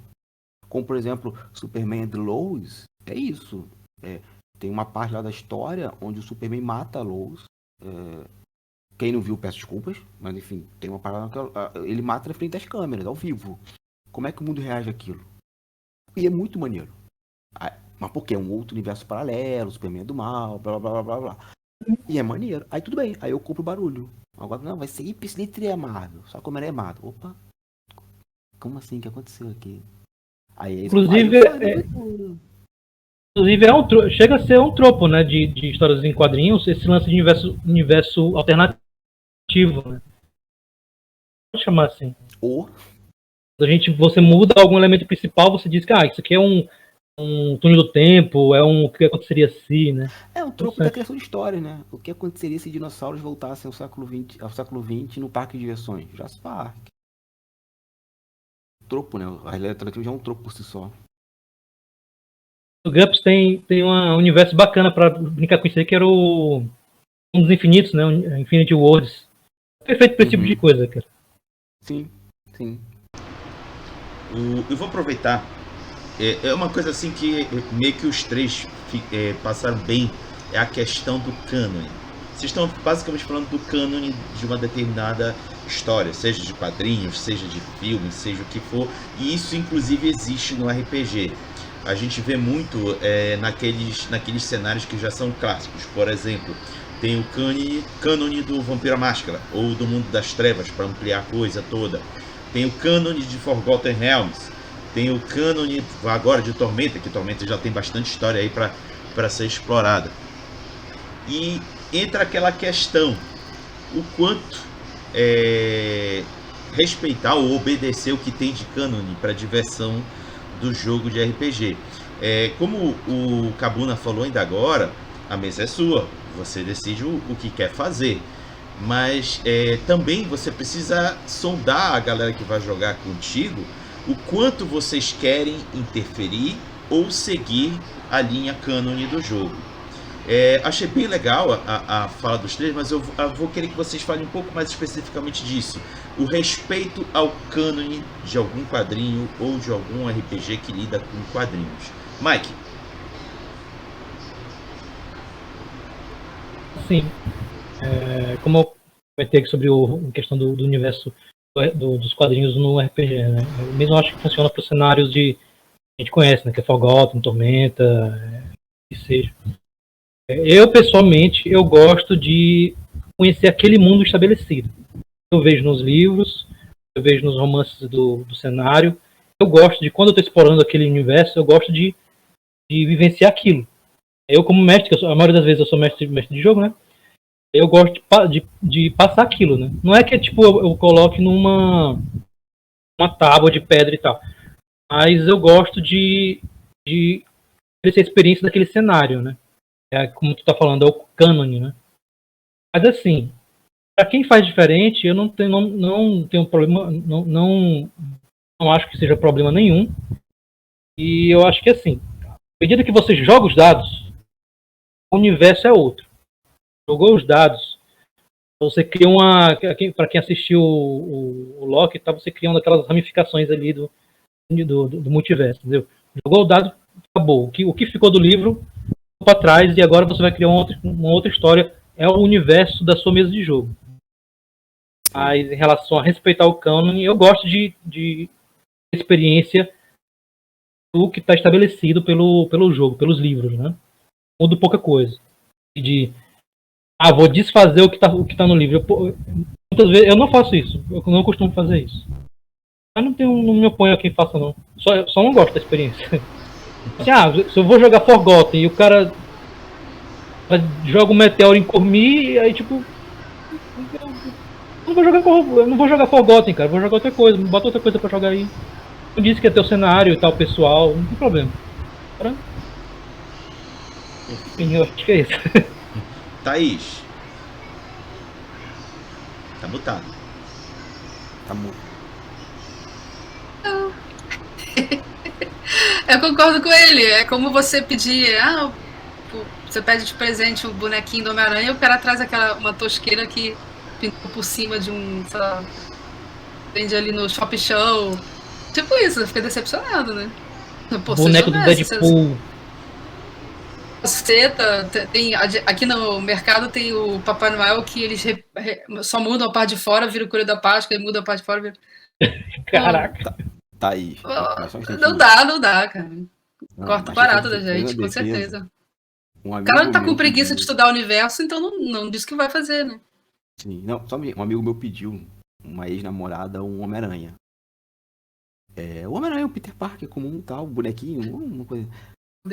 Como, por exemplo, Superman and Lois. É isso. Tem uma parte lá da história onde o Superman mata a Lois. Quem não viu, peço desculpas, mas enfim, tem uma parada que ele mata na frente das câmeras, ao vivo. Como é que o mundo reage àquilo? E é muito maneiro. Mas por quê? É um outro universo paralelo, Superman é do mal, blá blá blá blá blá. E é maneiro. Aí tudo bem, aí eu compro o barulho. Agora não, vai ser ipsilitria amado. Só como ele é amado. Opa, como assim? O que aconteceu aqui? Aí, inclusive, chega a ser um tropo, né, de histórias em quadrinhos, esse lance de universo alternativo, né? Pode chamar assim. Você muda algum elemento principal, você diz que isso aqui é um túnel do tempo, o que aconteceria se, né? É um tropo da criação de histórias, né? O que aconteceria se dinossauros voltassem ao século XX no parque de diversões? Jurassic Park. Tropo, né? A realidade alternativa já é um tropo por si só. O GURPS tem um universo bacana pra brincar com isso aí, que era um dos infinitos, né? Infinity Worlds. Perfeito pra esse tipo de coisa, cara. Sim. Eu vou aproveitar. É uma coisa assim que meio que os três passaram bem. É a questão do cânone. Vocês estão basicamente falando do cânone de uma determinada história, seja de quadrinhos, seja de filme, seja o que for. E isso inclusive existe no RPG. A gente vê muito naqueles cenários que já são clássicos. Por exemplo, tem o cânone do Vampiro à Máscara, ou do Mundo das Trevas, para ampliar a coisa toda. Tem o cânone de Forgotten Realms. Tem o cânone agora de Tormenta, que Tormenta já tem bastante história aí para ser explorada. E entra aquela questão, o quanto respeitar ou obedecer o que tem de cânone para diversão do jogo de RPG. Como o Cabuna falou ainda agora, a mesa é sua, você decide o que quer fazer, mas também você precisa sondar a galera que vai jogar contigo, o quanto vocês querem interferir ou seguir a linha cânone do jogo. Achei bem legal a fala dos três, mas eu vou querer que vocês falem um pouco mais especificamente disso. O respeito ao cânone de algum quadrinho ou de algum RPG que lida com quadrinhos. Mike? Sim. Como eu comentei aqui sobre a questão do universo dos quadrinhos no RPG, né? Eu mesmo acho que funciona para os cenários que a gente conhece, né? Que é Forgotten, Tormenta, que seja. Eu, pessoalmente, eu gosto de conhecer aquele mundo estabelecido. Eu vejo nos livros, eu vejo nos romances do cenário. Eu gosto de, quando eu estou explorando aquele universo, eu gosto de vivenciar aquilo. Eu, como mestre, que a maioria das vezes eu sou mestre de jogo, né? Eu gosto de passar aquilo, né? Não é que tipo, eu coloque uma tábua de pedra e tal. Mas eu gosto de ter essa experiência daquele cenário, né? Como tu tá falando, é o cânone, né? Mas assim, para quem faz diferente, eu não tenho problema, não acho que seja problema nenhum. E eu acho que assim, à medida que você joga os dados, o universo é outro. Jogou os dados, você cria para quem assistiu o Loki, tá, você cria uma daquelas ramificações ali do multiverso, entendeu? Jogou o dado, acabou. O que ficou do livro ficou para trás e agora você vai criar uma outra história. É o universo da sua mesa de jogo. Mas em relação a respeitar o cânone, eu gosto de experiência do que está estabelecido pelo jogo, pelos livros, né? Mudo pouca coisa. Vou desfazer o que tá no livro. Muitas vezes eu não faço isso. Eu não costumo fazer isso. Eu não me oponho a quem faça, não. Só não gosto da experiência. Assim, se eu vou jogar Forgotten e o cara joga um meteoro em Cormi, aí tipo. Eu não vou jogar Forgotten, cara. Vou jogar outra coisa. Bota outra coisa pra jogar aí. Eu disse que ia ter o cenário e tal, pessoal. Não tem problema. Enfim, eu acho que é isso. Thaís. Tá mutado. Tá mudo. Eu concordo com ele. É como você pedir. Você pede de presente um bonequinho do Homem-Aranha e o cara traz uma tosqueira que pintou por cima de sei lá, vende ali no Shop Show. Tipo isso, eu fiquei decepcionado, né? Pô, boneco do Deadpool. Aqui no mercado tem o Papai Noel que eles só mudam a parte de fora, vira o Coelho da Páscoa, e muda a parte de fora, vira... Caraca. Tá aí. Não dá, cara. Corta o barato da gente, com certeza. O cara não tá com preguiça de estudar o universo, então não diz que vai fazer, né? Sim, não, só um amigo meu pediu uma ex-namorada um Homem-Aranha. O Homem-Aranha é o Peter Parker comum e tal, bonequinho, uma coisa.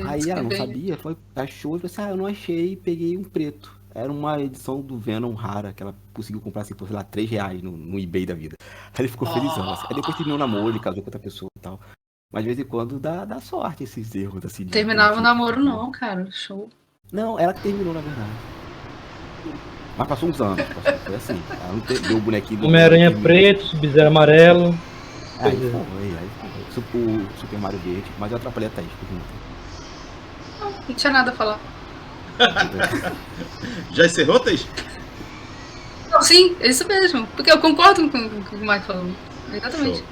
Aí ela não sabia, achou e falou assim, eu não achei, peguei um preto. Era uma edição do Venom rara, que ela conseguiu comprar assim por, sei lá, R$3 no eBay da vida. Aí ele ficou felizão. Assim. Aí depois terminou o namoro, ele casou com outra pessoa e tal. Mas de vez em quando dá sorte esses erros assim. Terminava o namoro não, cara. Show. Não, ela que terminou, na verdade. Mas passou uns anos, foi assim. Ela não deu o bonequinho do Homem-Aranha preto, Sub-Zero amarelo. Aí foi. O Super Mario Verde, mas eu atrapalhei a Thaís, não tinha nada a falar. Já encerrou, Thaís? Não, sim, é isso mesmo. Porque eu concordo com o que o Mike falou. Exatamente.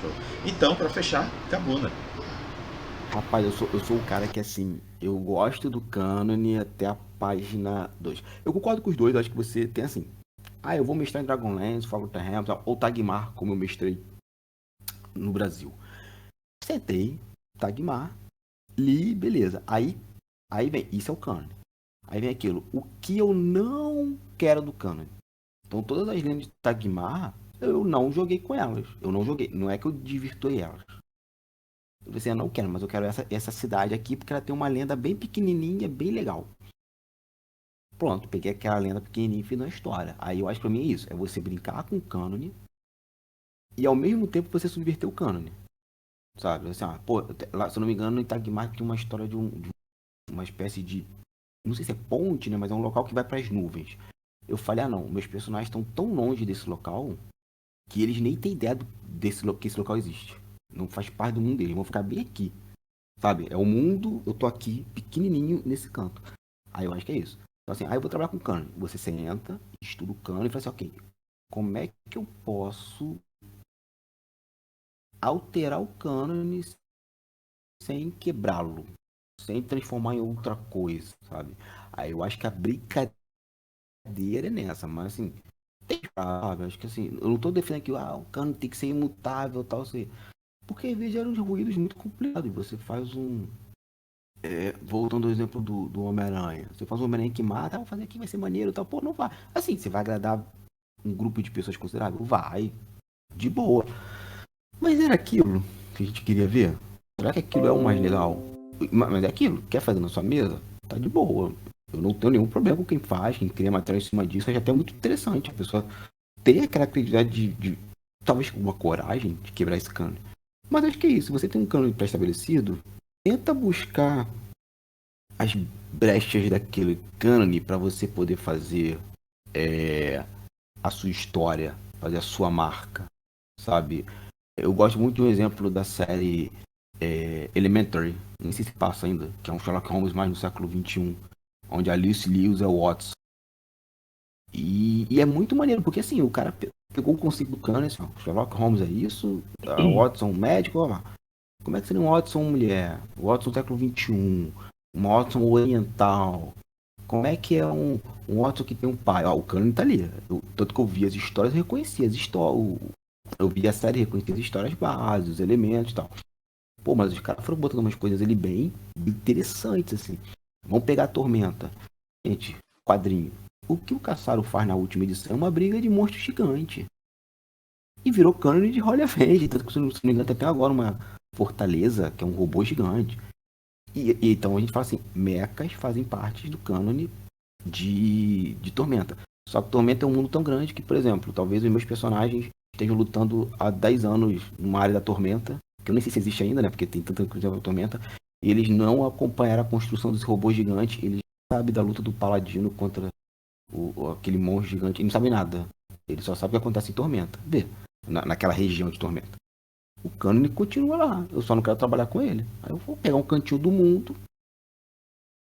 Show. Então, pra fechar, acabou, né? Rapaz, eu sou o cara que, assim, eu gosto do cânone até a página 2. Eu concordo com os dois, eu acho que você tem, assim... eu vou mestrar em Dragonlance, Forgotten Realms, ou Tagmar, como eu mestrei no Brasil. Sentei, Tagmar, li, beleza. Aí vem, isso é o cânone. Aí vem aquilo, o que eu não quero do cânone. Então, todas as lendas de Tagmar, eu não joguei com elas. Eu não joguei, não é que eu desvirtuei elas. Eu não quero, mas eu quero essa cidade aqui porque ela tem uma lenda bem pequenininha, bem legal. Pronto, peguei aquela lenda pequenininha e fiz uma história. Aí eu acho que pra mim é isso, é você brincar com o cânone e ao mesmo tempo você subverter o cânone. Sabe, assim, lá, se eu não me engano, em Tagmar tem uma história de uma espécie de, não sei se é ponte, né, mas é um local que vai para as nuvens. Eu falei, não, meus personagens estão tão longe desse local que eles nem têm ideia que esse local existe. Não faz parte do mundo deles, vão ficar bem aqui. Sabe? É o mundo, eu tô aqui, pequenininho, nesse canto. Aí eu acho que é isso. Então assim, eu vou trabalhar com o cânone. Você senta, estuda o cânone e fala assim, ok, como é que eu posso alterar o cânone sem quebrá-lo? Sem transformar em outra coisa, sabe? Aí eu acho que a brincadeira é nessa, mas assim, sabe? Acho que assim, eu não tô defendendo que o cânone tem que ser imutável, tal, assim. Porque às vezes geram uns ruídos muito complicados. Você faz voltando ao exemplo do Homem-Aranha. Você faz um Homem-Aranha que mata, vou fazer aqui, vai ser maneiro e tal. Pô, não vai. Assim, você vai agradar um grupo de pessoas considerável? Vai. de boa. Mas era aquilo que a gente queria ver? Será que aquilo é o mais legal? Mas é aquilo, quer fazer na sua mesa? Tá de boa. Eu não tenho nenhum problema com quem faz, quem cria matéria em cima disso, acho até muito interessante. A pessoa ter aquela criatividade de talvez com uma coragem de quebrar esse cânone. Mas acho que é isso, você tem um cânone pré-estabelecido, tenta buscar as brechas daquele cânone para você poder fazer a sua história, fazer a sua marca, sabe? Eu gosto muito de um exemplo da série Elementary, não sei se passa ainda, que é um Sherlock Holmes mais no século XXI, onde a Lucy Lewis é o Watson. E é muito maneiro, porque assim, o cara pegou o conceito do cânone, assim, ó, Sherlock Holmes é isso, Watson médico, ó, como é que seria um Watson mulher, Watson século XXI, um Watson oriental, como é que é um Watson que tem um pai, ó, o cânone tá ali, tanto que eu vi as histórias, eu reconheci as histórias, eu vi a série, reconheci as histórias básicas, os elementos e tal. Pô, mas os caras foram botando umas coisas ali bem interessantes, assim. Vamos pegar a Tormenta. Gente, quadrinho. O que o Caçaro faz na última edição é uma briga de monstro gigante. E virou cânone de Holy Avenge. Tanto que, se não me engano, tem até agora uma fortaleza, que é um robô gigante. E então a gente fala assim, mechas fazem parte do cânone de Tormenta. Só que Tormenta é um mundo tão grande que, por exemplo, talvez os meus personagens estejam lutando há 10 anos numa área da Tormenta, que eu nem sei se existe ainda, né? Porque tem tanta coisa na Tormenta. E eles não acompanharam a construção desse robô gigante. Eles sabem da luta do Paladino contra aquele monstro gigante. Eles não sabem nada. Eles só sabem o que acontece em Tormenta. Vê, naquela região de Tormenta. O cânone continua lá. Eu só não quero trabalhar com ele. Aí eu vou pegar um cantinho do mundo,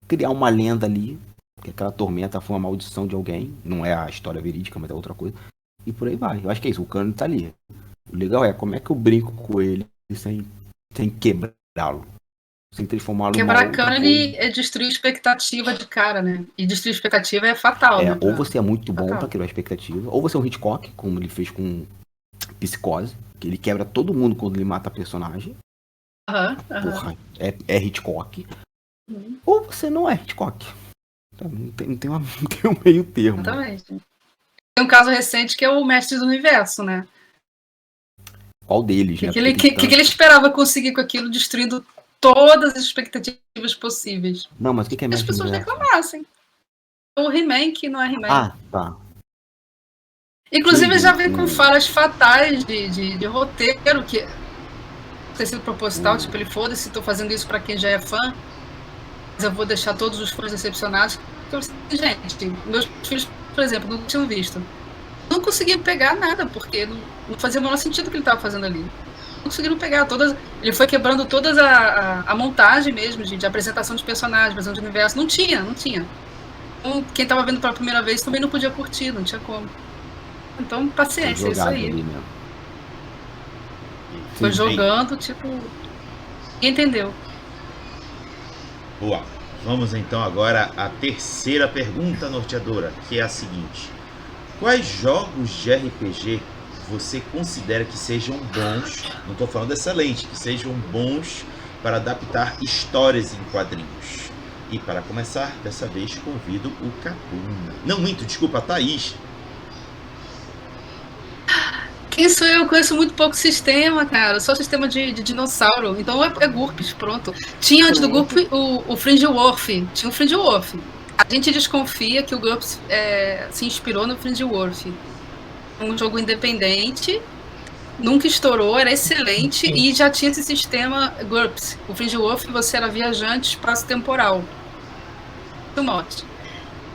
criar uma lenda ali, que aquela tormenta foi uma maldição de alguém. Não é a história verídica, mas é outra coisa. E por aí vai. Eu acho que é isso. O cânone tá ali. O legal é como é que eu brinco com ele sem quebrá-lo. Sem transformá-lo em Quebrar cânone é destruir expectativa de cara, né? E destruir expectativa é fatal, né? Ou você é muito bom fatal pra quebrar expectativa, ou você é um Hitchcock, como ele fez com Psicose, que ele quebra todo mundo quando ele mata a personagem. Porra, é Hitchcock. Ou você não é Hitchcock. Não tem um meio termo. Exatamente. Tem um caso recente que é o Mestre do Universo, né? Qual deles, né? O que ele esperava conseguir com aquilo, destruindo todas as expectativas possíveis? Não, mas o que é Mestre do Universo? As pessoas reclamassem. O He-Man, que não é He-Man. Ah, tá. Inclusive, já vem com falas fatais de roteiro, que ter sido proposital, tipo, ele foda-se, tô fazendo isso pra quem já é fã, mas eu vou deixar todos os fãs decepcionados. Então, gente, meus filhos, por exemplo, não tinham visto. Não conseguiam pegar nada, porque não fazia o menor sentido o que ele estava fazendo ali. Não conseguiram pegar todas. Ele foi quebrando todas a montagem mesmo, de apresentação de personagens, apresentação de universo. Não tinha. Então, quem estava vendo pela primeira vez também não podia curtir, não tinha como. Então, paciência, é isso aí. Foi jogando, tipo. Ninguém entendeu. Boa. Vamos então agora à terceira pergunta norteadora, que é a seguinte: quais jogos de RPG você considera que sejam bons, não estou falando excelente, que sejam bons para adaptar histórias em quadrinhos? E para começar, dessa vez convido o Capuna. Não, minto, desculpa, a Thaís. Quem sou eu? Conheço muito pouco sistema, cara. Só sistema de dinossauro. Então é GURPS, pronto. Tinha antes do GURPS o Fringe Wolf. Tinha o Fringe Wolf. A gente desconfia que o GURPS se inspirou no Fringe Wolf. Um jogo independente, nunca estourou, era excelente e já tinha esse sistema GURPS. O Fringe Wolf, você era viajante espaço-temporal. Do mote.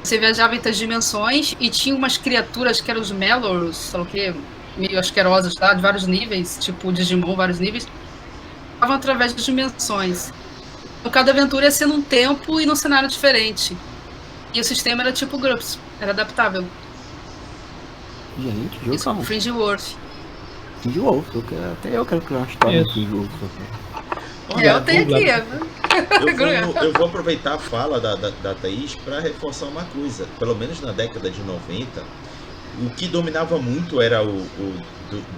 Você viajava entre as dimensões e tinha umas criaturas que eram os Melors, sei lá o quê, meio asquerosas, tá? De vários níveis, tipo Digimon, vários níveis, estavam através das dimensões. Então, cada aventura ia ser num tempo e num cenário diferente. E o sistema era tipo GURPS, era adaptável. Gente, jogo. Isso, o Fringe Wolf. Fringe Wolf, até eu quero criar uma história do Fringe Wolf. Eu tenho aqui, eu vou aproveitar a fala da Thaís para reforçar uma coisa. Pelo menos na década de 90, o que dominava muito era o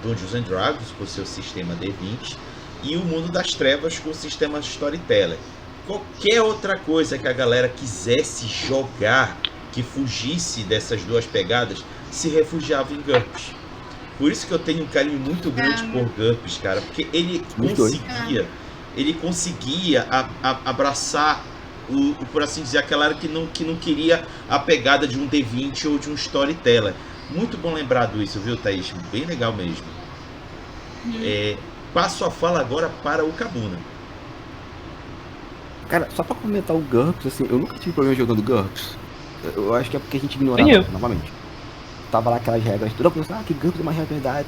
Dungeons and Dragons com seu sistema D20 e o Mundo das Trevas com o sistema Storyteller. Qualquer outra coisa que a galera quisesse jogar que fugisse dessas duas pegadas se refugiava em GURPS. Por isso que eu tenho um carinho muito grande por GURPS, cara, porque ele conseguia abraçar por assim dizer, aquela área que não queria a pegada de um D20 ou de um storyteller. Muito bom lembrado isso, viu, Thaís? Bem legal mesmo. Passo a fala agora para o Cabuna. Cara, só pra comentar o GURPS, assim, eu nunca tive problema jogando GURPS. Eu acho que é porque a gente ignorava, novamente. Tava lá aquelas regras, toda coisa, que GURPS é uma regra verdade,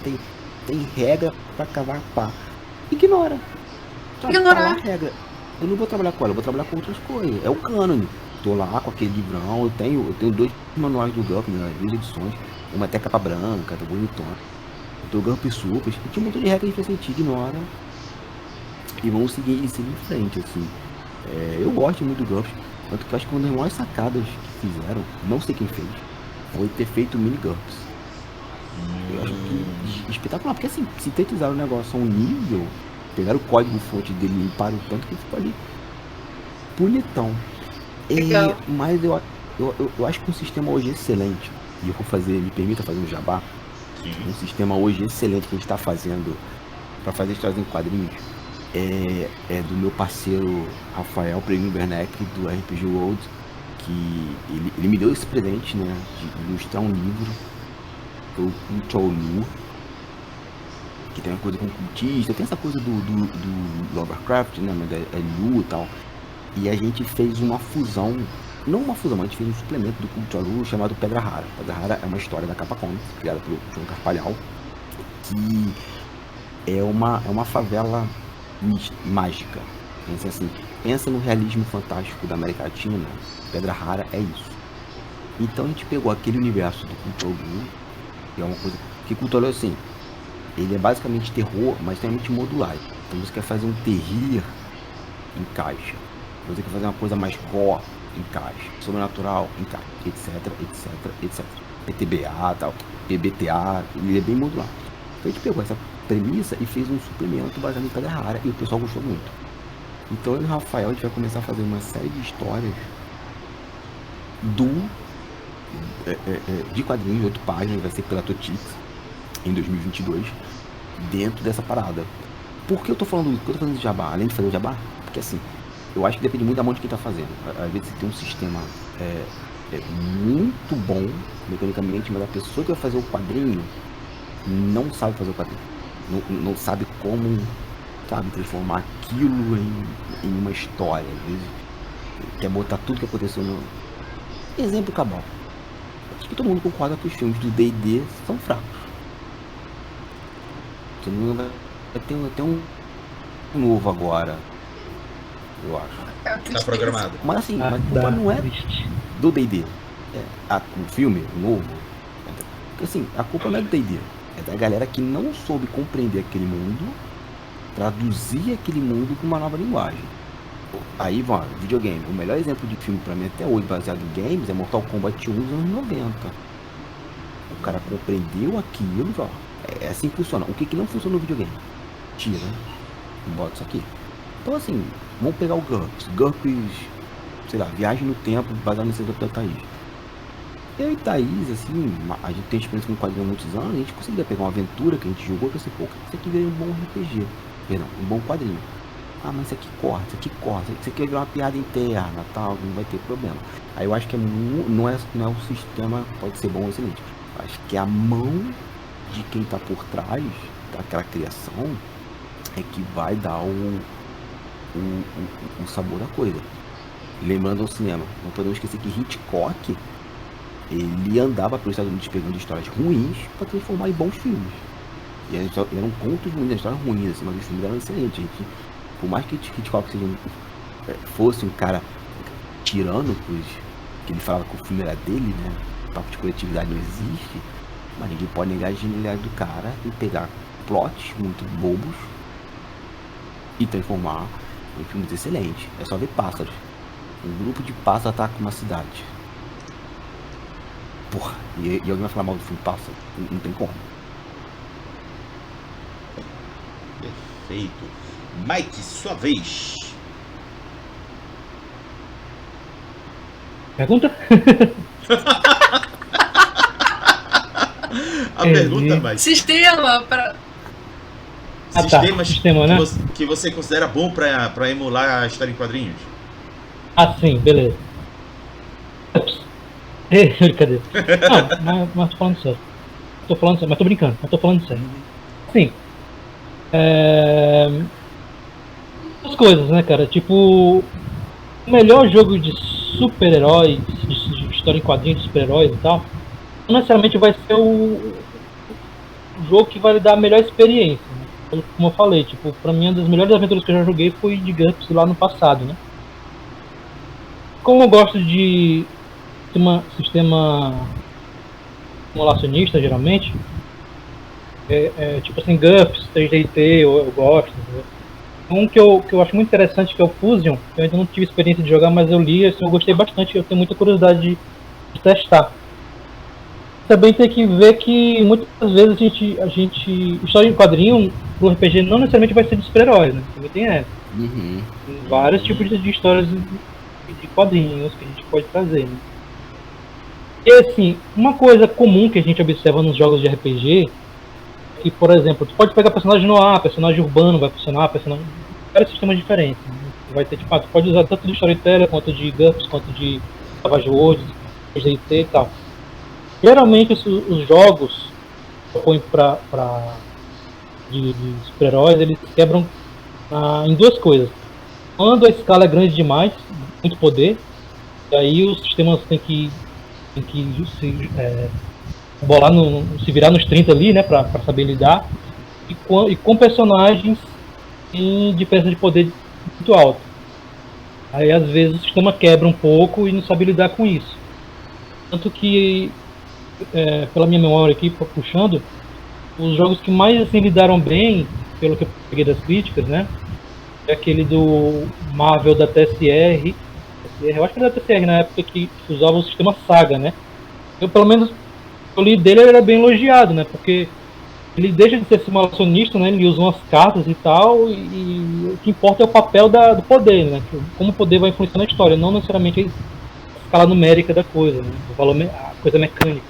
tem regra pra cavar pá. Ignora. Sabe, tá lá a regra. Eu não vou trabalhar com ela, eu vou trabalhar com outras coisas. É o cânone. Tô lá com aquele livrão, eu tenho 2 manuais do GURPS, né, 2 edições. Uma até capa branca, tá bonitona. Eu tô GURPS Super, e tinha um montão de regras que a gente ignora. E vamos seguir em frente, assim. Eu gosto muito do GURPS, tanto que eu acho que uma das maiores sacadas que fizeram, não sei quem fez, foi ter feito o mini GURPS. Eu acho que espetacular, porque assim, sintetizaram o negócio a um nível, pegaram o código-fonte dele e limparam o tanto que ficou ali bonitão. Mas eu acho que um sistema hoje excelente, e eu vou me permita fazer um jabá, um sistema hoje excelente que a gente está fazendo para fazer histórias em quadrinhos, é do meu parceiro Rafael Preguinho Werneck, do RPG World, que ele me deu esse presente, né, de ilustrar um livro, o Culto ao Lu, que tem uma coisa com cultista, tem essa coisa do Lovecraft, né, mas é Lu e tal, e a gente fez uma fusão, não uma fusão, mas a gente fez um suplemento do Culto ao Lu chamado Pedra Rara. Pedra Rara é uma história da Capa Comics, criada pelo João Carpalhal, que é uma favela mágica. Pensa no realismo fantástico da América Latina, né? Pedra Rara é isso. Então a gente pegou aquele universo do Culto ao Lu, que é uma coisa que Culto ao Lu, assim, ele é basicamente terror, mas extremamente modular. Então você quer fazer um terrir, encaixa. Você quer fazer uma coisa mais gore, encaixa. Sobrenatural, encaixa, etc. PTBA, tal, PBTA, ele é bem modular. Então a gente pegou essa premissa e fez um suplemento baseado em Pedra Rara e o pessoal gostou muito. Então eu e o Rafael, a gente vai começar a fazer uma série de histórias de quadrinhos de 8 páginas, vai ser pela Totix em 2022, dentro dessa parada. Por que eu tô falando isso? Por que eu tô falando de jabá? Além de fazer o jabá, porque assim, eu acho que depende muito da mão de quem tá fazendo. Às vezes você tem um sistema muito bom mecanicamente, mas a pessoa que vai fazer o quadrinho não sabe fazer o quadrinho. Não sabe como, sabe, transformar aquilo em uma história. Às vezes quer botar tudo que aconteceu no... Exemplo cabal. Acho que todo mundo concorda que os filmes do D&D são fracos. Você não vai ter um novo agora, eu acho. Tá programado. Mas assim, a culpa não é do D&D. O filme, o novo. Porque assim, a culpa não é do D&D. É da galera que não soube compreender aquele mundo, traduzir aquele mundo com uma nova linguagem. Aí, mano, videogame. O melhor exemplo de filme pra mim até hoje, baseado em games, é Mortal Kombat 1 dos anos 90. O cara compreendeu aquilo, ó. É assim que funciona. O que não funciona no videogame? Tira, bota isso aqui. Então assim, vamos pegar o GURPS, sei lá, Viagem no Tempo, baseado nesse exemplo da Thaís. Eu e Thaís, assim, a gente tem experiência com quadrinho há muitos anos, a gente conseguiria pegar uma aventura que a gente jogou e pensei, pô, isso aqui veio um bom RPG, perdão, um bom quadrinho. Ah, mas isso aqui corta, isso aqui vai virar uma piada interna, tal, não vai ter problema. Aí eu acho que não é o sistema, pode ser bom ou excelente. Eu acho que a mão de quem tá por trás daquela criação é que vai dar o sabor da coisa. Lembrando ao cinema, não podemos esquecer que Hitchcock, ele andava pelos Estados Unidos pegando histórias ruins para transformar em bons filmes. E eram contos ruins, histórias ruins, assim, mas os filmes eram excelentes. Gente. Por mais que Hitchcock fosse um cara tirano, que ele falava que o filme era dele, né? O papo de coletividade não existe, mas ninguém pode negar a genialidade do cara e pegar plots muito bobos e transformar em filmes excelentes. É só ver Pássaros. Um grupo de pássaros ataca uma cidade. Porra, e alguém vai falar mal do filme Pássaro? Não tem como. Perfeito. Mike, sua vez. Pergunta? A pergunta, Mike. Sistema para... Sistemas sistema, né? que você considera bom para emular a história em quadrinhos? Ah, sim, beleza. Brincadeira. Não, mas tô falando sério. Mas tô brincando, mas tô falando sério. Sim. As coisas, né, cara? Tipo, o melhor jogo de super-heróis, de história em quadrinhos de super-heróis e tal, não necessariamente vai ser o jogo que vai lhe dar a melhor experiência, né? Como eu falei, tipo, pra mim, uma das melhores aventuras que eu já joguei foi de GURPS lá no passado, né? Como eu gosto de sistema simulacionista, geralmente, tipo assim, GURPS, 3DT, eu gosto, entendeu? Um que eu acho muito interessante, que é o Fusion, que eu ainda não tive experiência de jogar, mas eu li, assim, eu gostei bastante, eu tenho muita curiosidade de testar. Também tem que ver que muitas vezes a gente história em quadrinho pro RPG não necessariamente vai ser de super-heróis, né? Também tem essa. Uhum. Tem vários tipos de histórias de quadrinhos que a gente pode trazer, né? E assim, uma coisa comum que a gente observa nos jogos de RPG é que, por exemplo, tu pode pegar personagem noir, personagem urbano vai funcionar, vários sistemas diferentes, né? Vai ter, tipo, tu pode usar tanto de Storyteller quanto de GURPS, quanto de Savage Worlds, DT e tal. Geralmente os jogos que eu ponho de super-heróis, eles quebram em duas coisas. Quando a escala é grande demais, muito poder, e aí os sistemas têm que se virar nos 30 ali, né, pra saber lidar, e com personagens em diferença de poder muito alta. Aí às vezes o sistema quebra um pouco e não sabe lidar com isso. Tanto que, pela minha memória aqui, puxando, os jogos que mais assim, lidaram bem, pelo que eu peguei das críticas, né, é aquele do Marvel da TSR. Eu acho que era da TSR na época que usava o sistema Saga, né? Eu, pelo menos, o li dele era bem elogiado, né? Porque ele deixa de ser simulacionista, né? Ele usa umas cartas e tal, e o que importa é o papel do poder, né? Como o poder vai influenciar na história, não necessariamente a escala numérica da coisa, né? O valor, a coisa mecânica.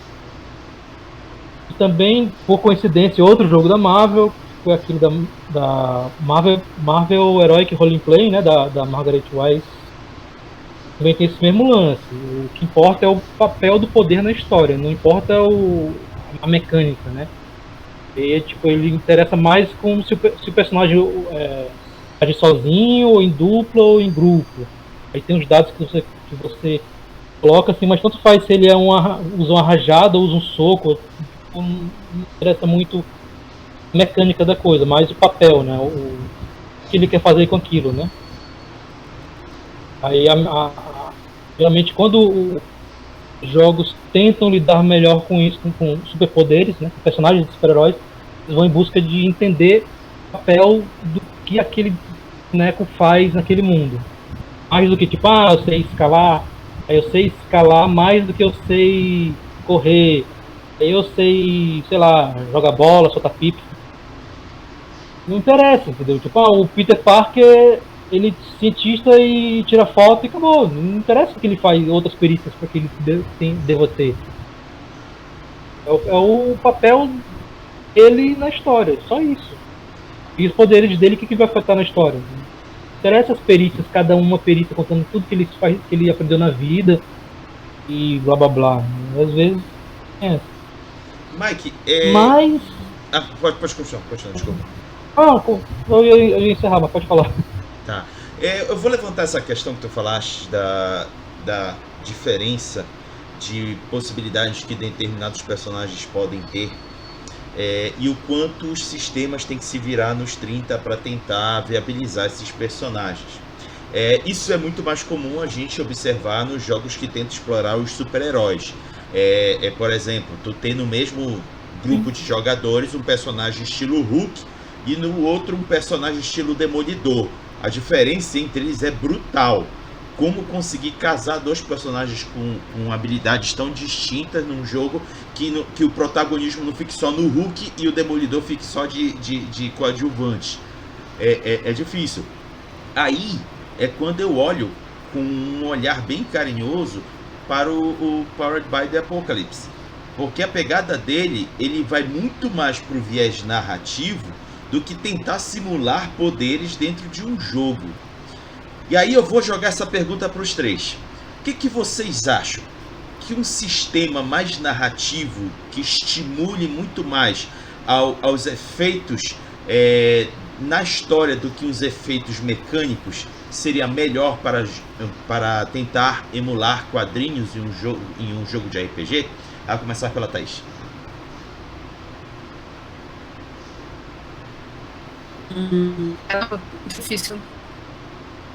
E também, por coincidência, outro jogo da Marvel, foi aquele da Marvel Heroic Roleplay, né? Da Margaret Weis. Também tem esse mesmo lance. O que importa é o papel do poder na história, não importa a mecânica, né? E tipo, ele interessa mais como se o personagem age sozinho, ou em dupla, ou em grupo. Aí tem os dados que você coloca assim, mas tanto faz se ele usa uma rajada ou usa um soco. Não interessa muito a mecânica da coisa, mas o papel, né? O que ele quer fazer com aquilo, né? Aí geralmente quando os jogos tentam lidar melhor com isso, com superpoderes, né, com personagens de super-heróis, eles vão em busca de entender o papel do que aquele boneco faz naquele mundo. Mais do que tipo, eu sei escalar, aí eu sei escalar mais do que eu sei correr, aí eu sei, sei lá, jogar bola, soltar pipa. Não interessa, entendeu? Tipo, o Peter Parker, ele é cientista e tira foto e acabou. Não interessa que ele faz outras perícias para que ele deva ter. É o papel dele na história, só isso. E os poderes dele, o que vai afetar na história? Não interessa as perícias, cada uma perícia contando tudo que ele faz, que ele aprendeu na vida e blá blá blá. Às vezes Mike, Mas... pode continuar, desculpa. Eu ia encerrar, mas pode falar. Tá. Eu vou levantar essa questão que tu falaste da diferença de possibilidades que determinados personagens podem ter, e o quanto os sistemas têm que se virar nos 30 para tentar viabilizar esses personagens. Isso é muito mais comum a gente observar nos jogos que tentam explorar os super-heróis. Por exemplo, tu tem no mesmo grupo de jogadores um personagem estilo Hulk e no outro um personagem estilo Demolidor. A diferença entre eles é brutal. Como conseguir casar dois personagens com habilidades tão distintas num jogo que o protagonismo não fique só no Hulk e o Demolidor fique só de coadjuvante. É difícil. Aí é quando eu olho com um olhar bem carinhoso para o Powered by the Apocalypse. Porque a pegada dele, ele vai muito mais pro viés narrativo do que tentar simular poderes dentro de um jogo. E aí eu vou jogar essa pergunta para os três. O que vocês acham? Que um sistema mais narrativo, que estimule muito mais aos efeitos na história do que os efeitos mecânicos, seria melhor para tentar emular quadrinhos em um jogo de RPG? A começar pela Thaís. É difícil.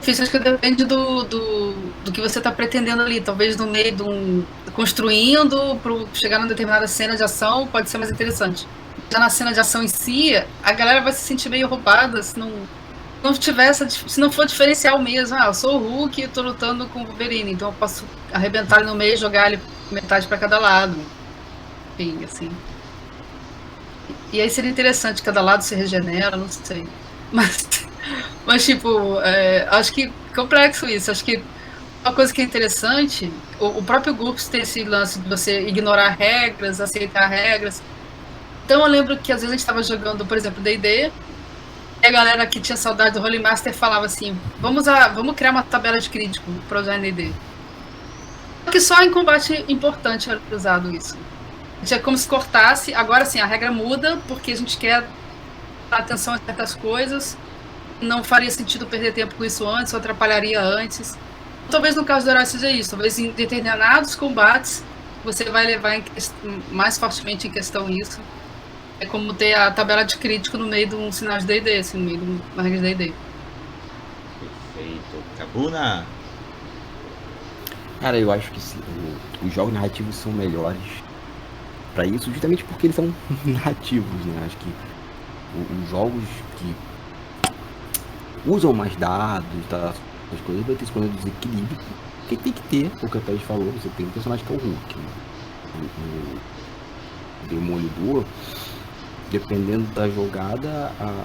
Acho que depende do que você está pretendendo ali. Talvez no meio de construindo para chegar numa determinada cena de ação pode ser mais interessante. Já na cena de ação em si, a galera vai se sentir meio roubada se não for diferencial mesmo. Eu sou o Hulk e estou lutando com o Wolverine, então eu posso arrebentar ele no meio e jogar ele metade para cada lado. Enfim, assim. E aí seria interessante, cada lado se regenera, não sei. Mas tipo, acho que é complexo isso. Acho que uma coisa que é interessante, o próprio GURPS tem esse lance de você ignorar regras, aceitar regras. Então eu lembro que às vezes a gente estava jogando, por exemplo, D&D, e a galera que tinha saudade do Holy Master falava assim, vamos criar uma tabela de crítico para usar em D&D. Só que só em combate importante era usado isso. É como se cortasse, agora sim, a regra muda, porque a gente quer dar atenção a certas coisas, não faria sentido perder tempo com isso antes, ou atrapalharia antes. Talvez no caso do herói seja isso, talvez em determinados combates você vai levar mais fortemente em questão isso. É como ter a tabela de crítico no meio de um sinal de D&D, assim, no meio de uma regra de D&D. Perfeito. Cabuna! Cara, eu acho que sim, os jogos narrativos são melhores para isso, justamente porque eles são narrativos, né? Acho que os jogos que usam mais dados, tá, as coisas, vai ter esse problema de desequilíbrio, que tem que ter, o que a Thaís falou, você tem um personagem que é o Hulk, né? O Demolidor, dependendo da jogada, a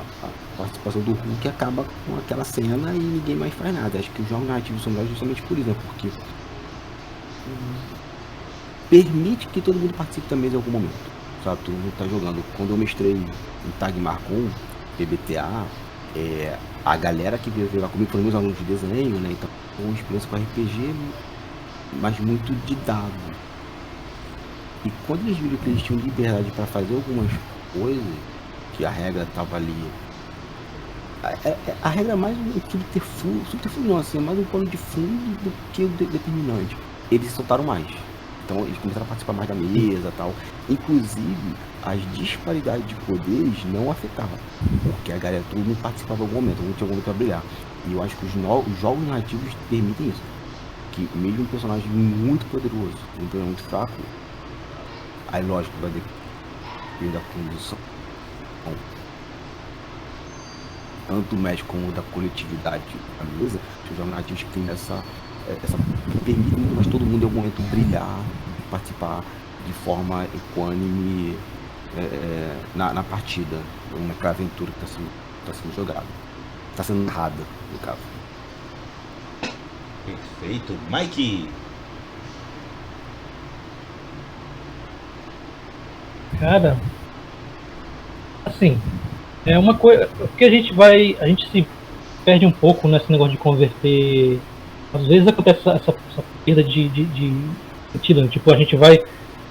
participação do Hulk acaba com aquela cena e ninguém mais faz nada. Acho que os jogos narrativos são melhores justamente por isso, né? Porque permite que todo mundo participe também em algum momento, sabe? Todo mundo tá jogando. Quando eu mestrei em Tagmar com PBTA, a galera que veio jogar comigo foram meus alunos de desenho, né? Então, uma experiência com RPG, mas muito de dado. E quando eles viram que eles tinham liberdade para fazer algumas coisas, que a regra tava ali. A regra é mais um subterfúgio não, assim, é mais um pano de fundo do que o determinante. Eles soltaram mais. Então eles começaram a participar mais da mesa e tal. Inclusive, as disparidades de poderes não afetavam. Porque a galera, todo mundo participava em algum momento, todo mundo tinha algum momento pra brilhar. E eu acho que os jogos narrativos permitem isso. Que mesmo um personagem muito poderoso, um personagem muito fraco, aí lógico, vai depender da condição. Bom, tanto o médico como da coletividade da mesa, os jogos narrativos que tem essa permite muito mais todo mundo em algum momento brilhar, participar de forma equânime na partida, naquela aventura que está sendo jogada, está sendo narrada, no caso. Perfeito. Mike! Cara, assim, é uma coisa que a gente se perde um pouco nesse negócio de converter. Às vezes acontece essa perda de sentido, tipo, a gente vai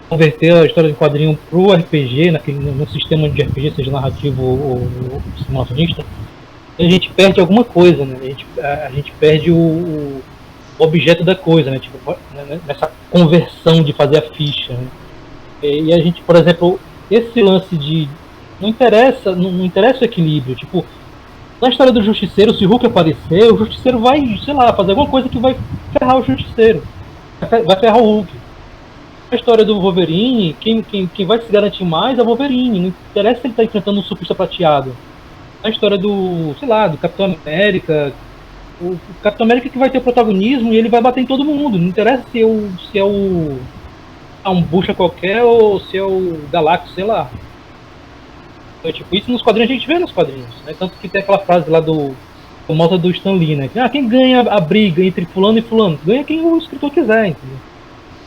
converter a história de quadrinho pro RPG, no sistema de RPG, seja narrativo ou simulacionista, e a gente perde alguma coisa, né? A gente perde o objeto da coisa, né? Tipo, nessa conversão de fazer a ficha, né? E a gente, por exemplo, esse lance de não interessa o equilíbrio, tipo, na história do Justiceiro, se o Hulk aparecer, o Justiceiro vai, sei lá, fazer alguma coisa que vai ferrar o Justiceiro, vai ferrar o Hulk. Na história do Wolverine, quem vai se garantir mais é o Wolverine, não interessa se ele está enfrentando um surfista prateado. Na história do, sei lá, do Capitão América, o Capitão América que vai ter protagonismo e ele vai bater em todo mundo, não interessa se é um bucha qualquer ou se é o Galactus, sei lá. Então, tipo, isso nos quadrinhos a gente vê nos quadrinhos, né? Tanto que tem aquela frase lá do famosa do Stan Lee, né? Que, quem ganha a briga entre fulano e fulano? Ganha quem o escritor quiser, entendeu?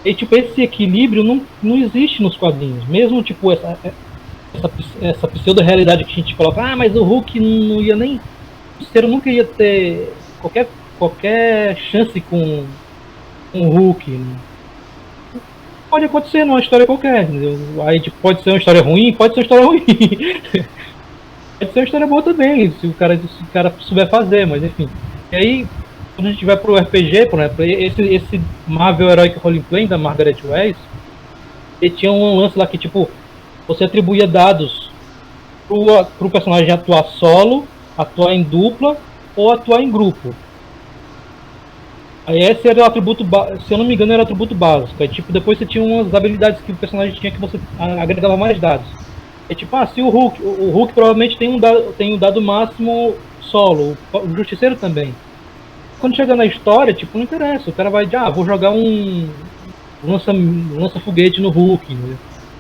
E tipo, esse equilíbrio não existe nos quadrinhos. Mesmo tipo essa pseudo-realidade que a gente coloca, mas o Hulk não ia nem. O Cero nunca ia ter qualquer chance com o Hulk. Né? Pode acontecer numa história qualquer, entendeu? Aí tipo, pode ser uma história ruim, pode ser uma história ruim. Pode ser uma história boa também, se o cara souber fazer, mas enfim. E aí, quando a gente vai pro RPG, por exemplo, esse Marvel Heroic Roleplay da Margaret Weis, ele tinha um lance lá que, tipo, você atribuía dados pro personagem atuar solo, atuar em dupla ou atuar em grupo. Aí esse era o atributo, se eu não me engano, era o atributo básico. Aí, tipo, depois você tinha umas habilidades que o personagem tinha que você agregava mais dados. É tipo, se o Hulk provavelmente tem um dado máximo solo, o Justiceiro também. Quando chega na história, tipo, não interessa, o cara vai vou jogar um lança-foguete no Hulk. Né?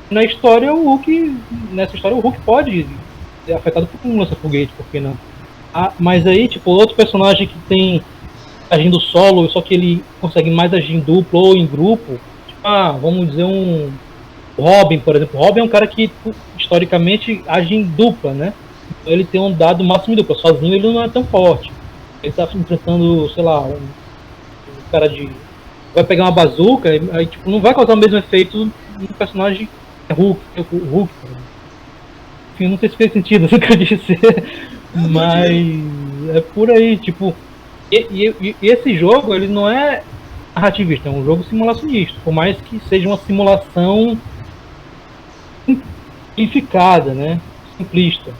Na história, nessa história, o Hulk pode ser afetado por um lança-foguete, por que não? Mas aí, tipo, outro personagem que tem agindo solo, só que ele consegue mais agir em duplo ou em grupo, tipo, vamos dizer um Robin, por exemplo. O Robin é um cara que historicamente age em dupla, né? Então ele tem um dado máximo em dupla. Sozinho ele não é tão forte. Ele tá enfrentando, sei lá, um cara vai pegar uma bazuca, aí tipo, não vai causar o mesmo efeito no personagem Hulk. Enfim, não sei se fez sentido isso que eu disse. Mas é por aí, tipo. E esse jogo, ele não é narrativista, é um jogo simulacionista. Por mais que seja uma simulação simplificada, né? Simplista.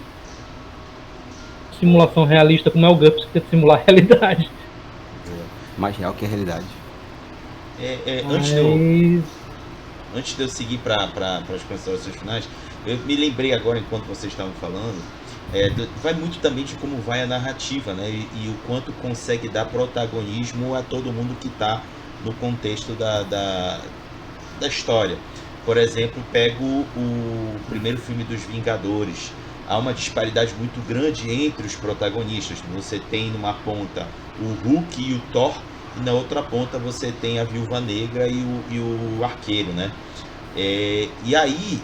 Simulação realista, como é o GURPS, que tenta simular a realidade. Mais real que a realidade. Antes de eu seguir para as considerações finais, eu me lembrei agora, enquanto vocês estavam falando, vai muito também de como vai a narrativa, né? E o quanto consegue dar protagonismo a todo mundo que está no contexto da história. Por exemplo, pego o primeiro filme dos Vingadores. Há uma disparidade muito grande entre os protagonistas. Você tem numa ponta o Hulk e o Thor, e na outra ponta você tem a Viúva Negra e o Arqueiro, né? E aí,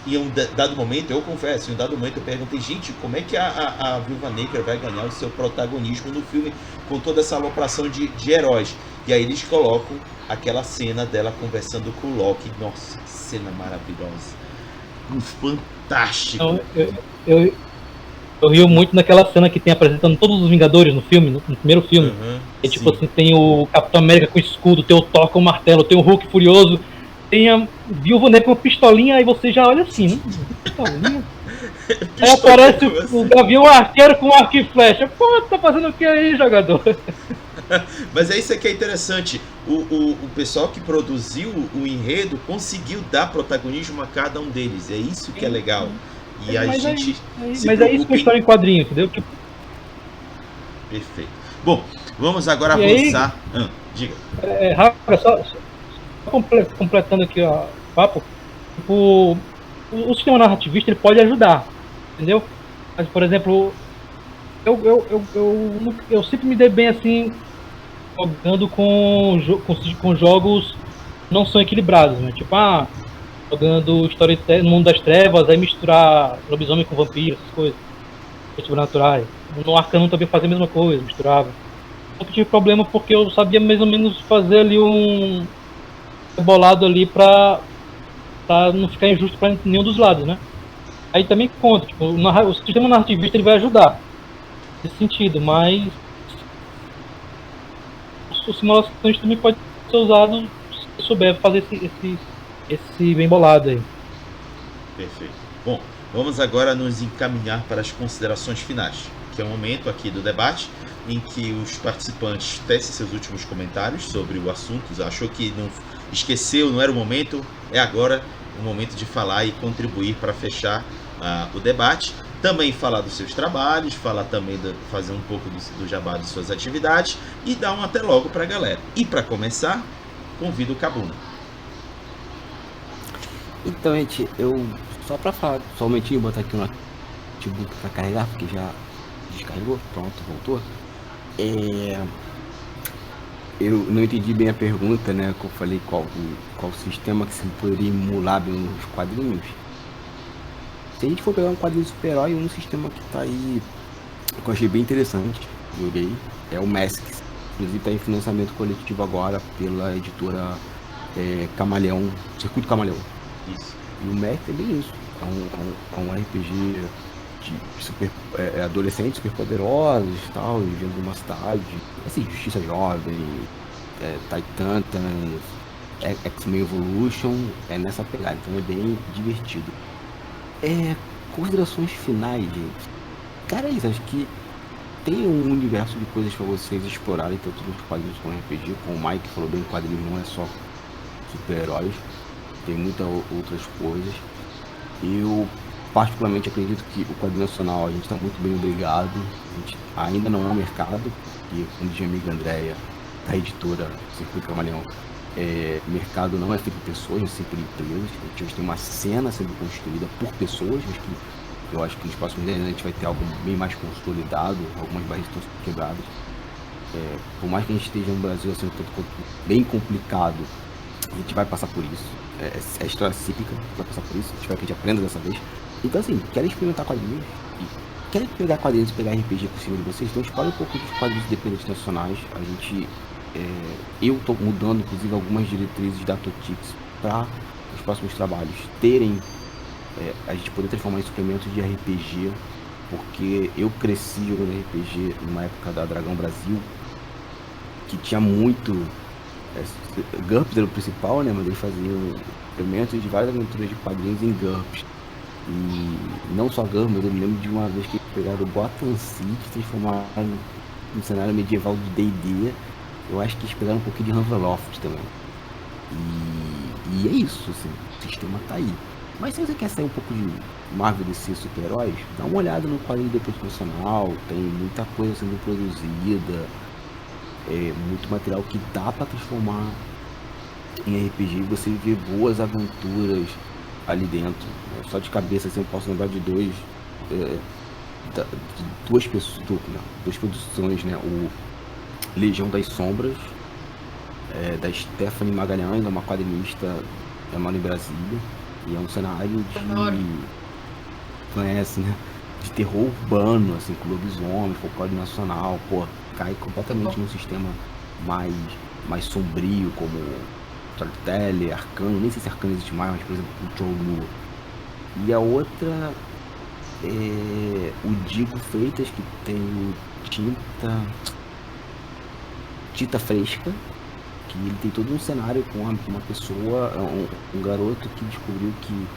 em um dado momento, eu confesso, em um dado momento eu perguntei, gente, como é que a Viúva Negra vai ganhar o seu protagonismo no filme com toda essa alopração de heróis? E aí eles colocam aquela cena dela conversando com o Loki. Nossa, que cena maravilhosa. Fantástico. Eu rio muito naquela cena que tem apresentando todos os Vingadores no filme, no primeiro filme. Tipo assim, tem o Capitão América com o escudo, tem o Thor com o martelo, tem o Hulk furioso, tem a Viúva Negra com uma pistolinha, aí você já olha assim, né? Pistolinha. Aí aparece o Gavião Arqueiro com arco e flecha. Pô, tá fazendo o que aí, jogador? Mas é isso que é interessante. O pessoal que produziu o enredo conseguiu dar protagonismo a cada um deles. É isso que é legal. E a gente. Mas é isso que é história em quadrinho, entendeu? Perfeito. Bom, vamos agora avançar. Diga. Rafa, só completando aqui o papo. Tipo, o sistema narrativista ele pode ajudar, entendeu? Mas, por exemplo, eu sempre me dei bem assim jogando com jogos não são equilibrados, né? Tipo, jogando história no mundo das trevas, aí misturar lobisomem com vampiro, essas coisas sobrenaturais. No Arcano também fazia a mesma coisa, misturava. Eu tive problema porque eu sabia mais ou menos fazer ali um bolado ali pra não ficar injusto pra nenhum dos lados, né? Aí também conta, tipo, o sistema narrativista ele vai ajudar nesse sentido, mas o simulações também pode ser usado se souber fazer esse bem bolado aí. Perfeito. Bom, vamos agora nos encaminhar para as considerações finais, que é o momento aqui do debate em que os participantes tecem seus últimos comentários sobre o assunto. Achou que não esqueceu, não era o momento, é agora o momento de falar e contribuir para fechar o debate. Também falar dos seus trabalhos, falar também fazer um pouco do jabá de suas atividades e dar um até logo para a galera. E para começar, convido o Cabuna. Então, gente, eu só para falar, só um momentinho, botar aqui o notebook para carregar, porque já descarregou, pronto, voltou. Eu não entendi bem a pergunta, né? Que eu falei qual sistema que se poderia emular bem nos quadrinhos. Se a gente for pegar um quadrinho de super-herói, um sistema que tá aí, que eu achei bem interessante, joguei, é o Masks. Inclusive tá em financiamento coletivo agora pela editora Camaleão, Circuito Camaleão. Isso. E o Masks é bem isso. É um RPG de super, adolescentes super poderosos e tal, vivendo numa cidade, assim, Justiça Jovem, Titans, X-Men Evolution, é nessa pegada, então é bem divertido. Considerações finais, gente. Cara, é isso, acho que tem um universo de coisas pra vocês explorarem, tanto nos quadrinhos como RPG, como o Mike falou bem, quadrinhos não é só super-heróis, tem muitas outras coisas. Eu particularmente acredito que o quadrinho nacional a gente está muito bem obrigado, a gente ainda não é um mercado, porque como diz a minha amiga Andréia, da editora Circuito Camaleão, mercado não é feito por pessoas, é sempre por empresas. A gente tem uma cena sendo construída por pessoas, mas que eu acho que nos próximos 10 anos a gente vai ter algo bem mais consolidado, algumas barreiras estão sendo quebradas. Por mais que a gente esteja no Brasil assim, bem complicado, a gente vai passar por isso. É história cíclica, vai passar por isso, espero que a gente aprenda dessa vez. Então assim, querem experimentar quadrinhos? Querem pegar quadrinhos e pegar RPG por cima de vocês? Então explore um pouco dos quadrinhos independentes nacionais. A gente, eu estou mudando inclusive algumas diretrizes da Totix para os próximos trabalhos terem, a gente poder transformar em suplementos de RPG, porque eu cresci jogando RPG numa época da Dragão Brasil, que tinha muito, GURPS era o principal, né, mas eles faziam suplementos de várias aventuras de quadrinhos em GURPS. E não só GURPS, mas eu me lembro de uma vez que eles pegaram o Gotham City e transformaram no cenário medieval de D&D. Eu acho que eles pegaram um pouquinho de Ravenloft também. E é isso, assim, o sistema tá aí. Mas se você quer sair um pouco de Marvel, DC, super-heróis, dá uma olhada no quadrinho independente nacional, tem muita coisa sendo produzida, muito material que dá pra transformar em RPG e você vê boas aventuras ali dentro. Só de cabeça assim, eu posso lembrar de duas produções, né? O Legião das Sombras, da Stephanie Magalhães, é uma quadrinista mora em Brasília, e é um cenário de, conhece, né? De terror urbano, assim, com lobisomem, folclore nacional, pô, cai completamente num sistema mais sombrio, como Storyteller, Arcano, nem sei se Arcano existe mais, mas por exemplo o Cholu. E a outra é o Digo Freitas, que tem o Tinta Fresca, que ele tem todo um cenário com uma pessoa, um garoto que descobriu que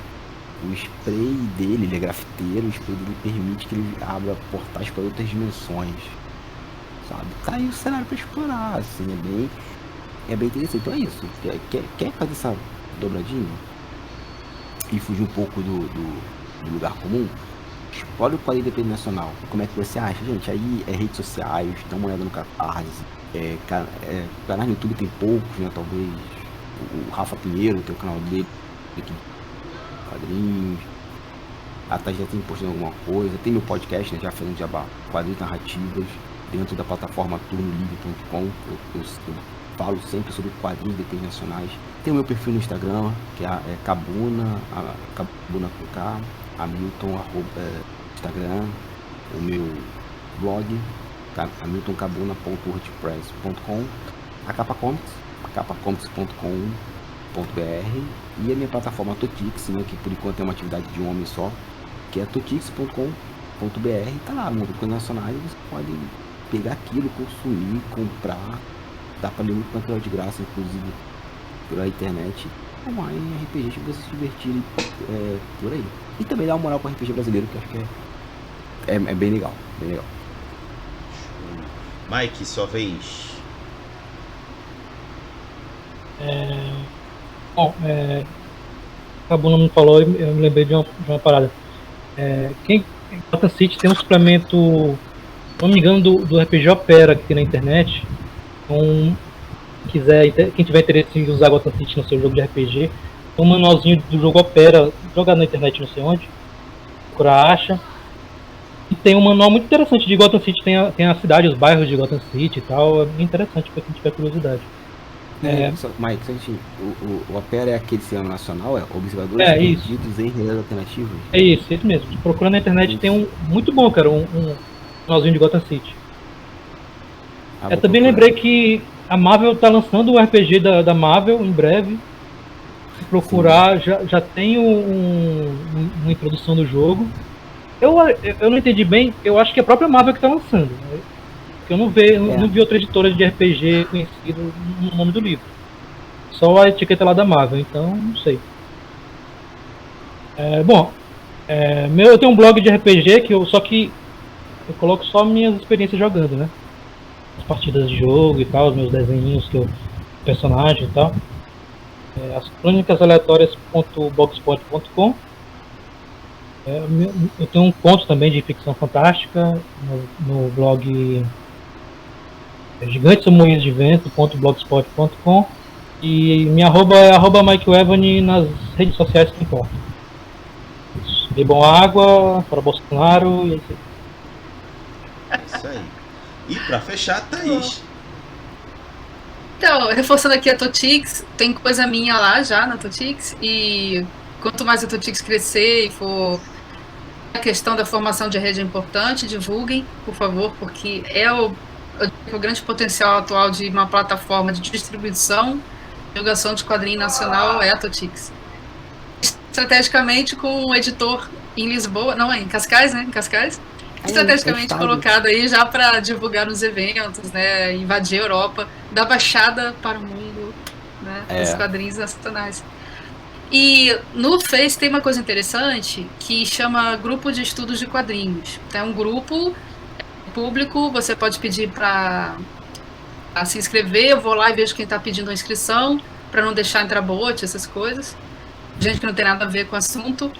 o spray dele, ele é grafiteiro, o spray dele permite que ele abra portais para outras dimensões, sabe? Tá aí o cenário para explorar, assim, é bem interessante. Então é isso, quer fazer essa dobradinha e fugir um pouco do lugar comum? Explore o quadrinho independente nacional. Como é que você acha, gente? Aí redes sociais, dá uma olhada no Catarse, canais no YouTube tem poucos, né? Talvez o Rafa Pinheiro tem o canal dele aqui, quadrinhos. A Thaís já tem postando alguma coisa, tem meu podcast, né? Já fazendo jabá, quadrinhos narrativas, dentro da plataforma turnolivre.com. Eu falo sempre sobre quadrinhos independentes nacionais. Tem o meu perfil no Instagram, que é Cabuna com K, Hamilton, Instagram, o meu blog, hamiltoncabuna.wordpress.com, a Capa Comics, capacomics.com.br, e a minha plataforma Totix, né, que por enquanto é uma atividade de um homem só, que é totix.com.br, tá lá, muitas coisas nacionais, você pode pegar aquilo, consumir, comprar, dá pra ler muito material de graça, inclusive pela internet, online em RPGs que você se divertir por aí. E também dá uma moral pro RPG brasileiro, que eu acho que é bem legal, bem legal. Mike, sua vez. Bom, a Bruna me falou, eu me lembrei de uma parada. Gotham City tem um suplemento, não me engano, do RPG Opera que tem na internet. Então, quem tiver interesse em usar Gotham City no seu jogo de RPG, tem um manualzinho do jogo Opera, jogado na internet não sei onde, procura, acha. E tem um manual muito interessante de Gotham City, tem a cidade, os bairros de Gotham City e tal, é bem interessante pra quem tiver curiosidade. Mike, o Opera é aquele cinema nacional, Observadores isso. Perdidos em Realidades Alternativas? É isso mesmo. Procura na internet, tem um muito bom, cara, um finalzinho de Gotham City. Eu também lembrei que a Marvel tá lançando o RPG da Marvel em breve. Se procurar, já tem uma introdução do jogo. Eu não entendi bem, eu acho que é a própria Marvel que tá lançando. Porque eu não vi outra editora de RPG conhecida no nome do livro. Só a etiqueta lá da Marvel, então não sei. Eu tenho um blog de RPG só que eu coloco só minhas experiências jogando, né? As partidas de jogo e tal, os meus desenhinhos, personagem e tal. As crônicas aleatórias.blogspot.com. Eu tenho um conto também de ficção fantástica no blog gigantesmoinhosdevento.blogspot.com, e minha arroba é @MikeEvany nas redes sociais que importam. Bebam água, para Bolsonaro, e é isso aí. É isso aí. E pra fechar, Thaís. Então, reforçando aqui a Totix, tem coisa minha lá já na Totix, e quanto mais a Totix crescer e for, a questão da formação de rede é importante, divulguem, por favor, porque é o grande potencial atual de uma plataforma de distribuição, divulgação de quadrinho nacional é a Totix. Estrategicamente com um editor em Lisboa, não, em Cascais, né? Em Cascais. Estrategicamente colocado aí já para divulgar nos eventos, né? Invadir a Europa, da Baixada para o mundo, né? Os quadrinhos nacionais. E no Face tem uma coisa interessante que chama Grupo de Estudos de Quadrinhos. Então, é um grupo público, você pode pedir para se inscrever, eu vou lá e vejo quem está pedindo a inscrição, para não deixar entrar bot, essas coisas. Gente que não tem nada a ver com o assunto.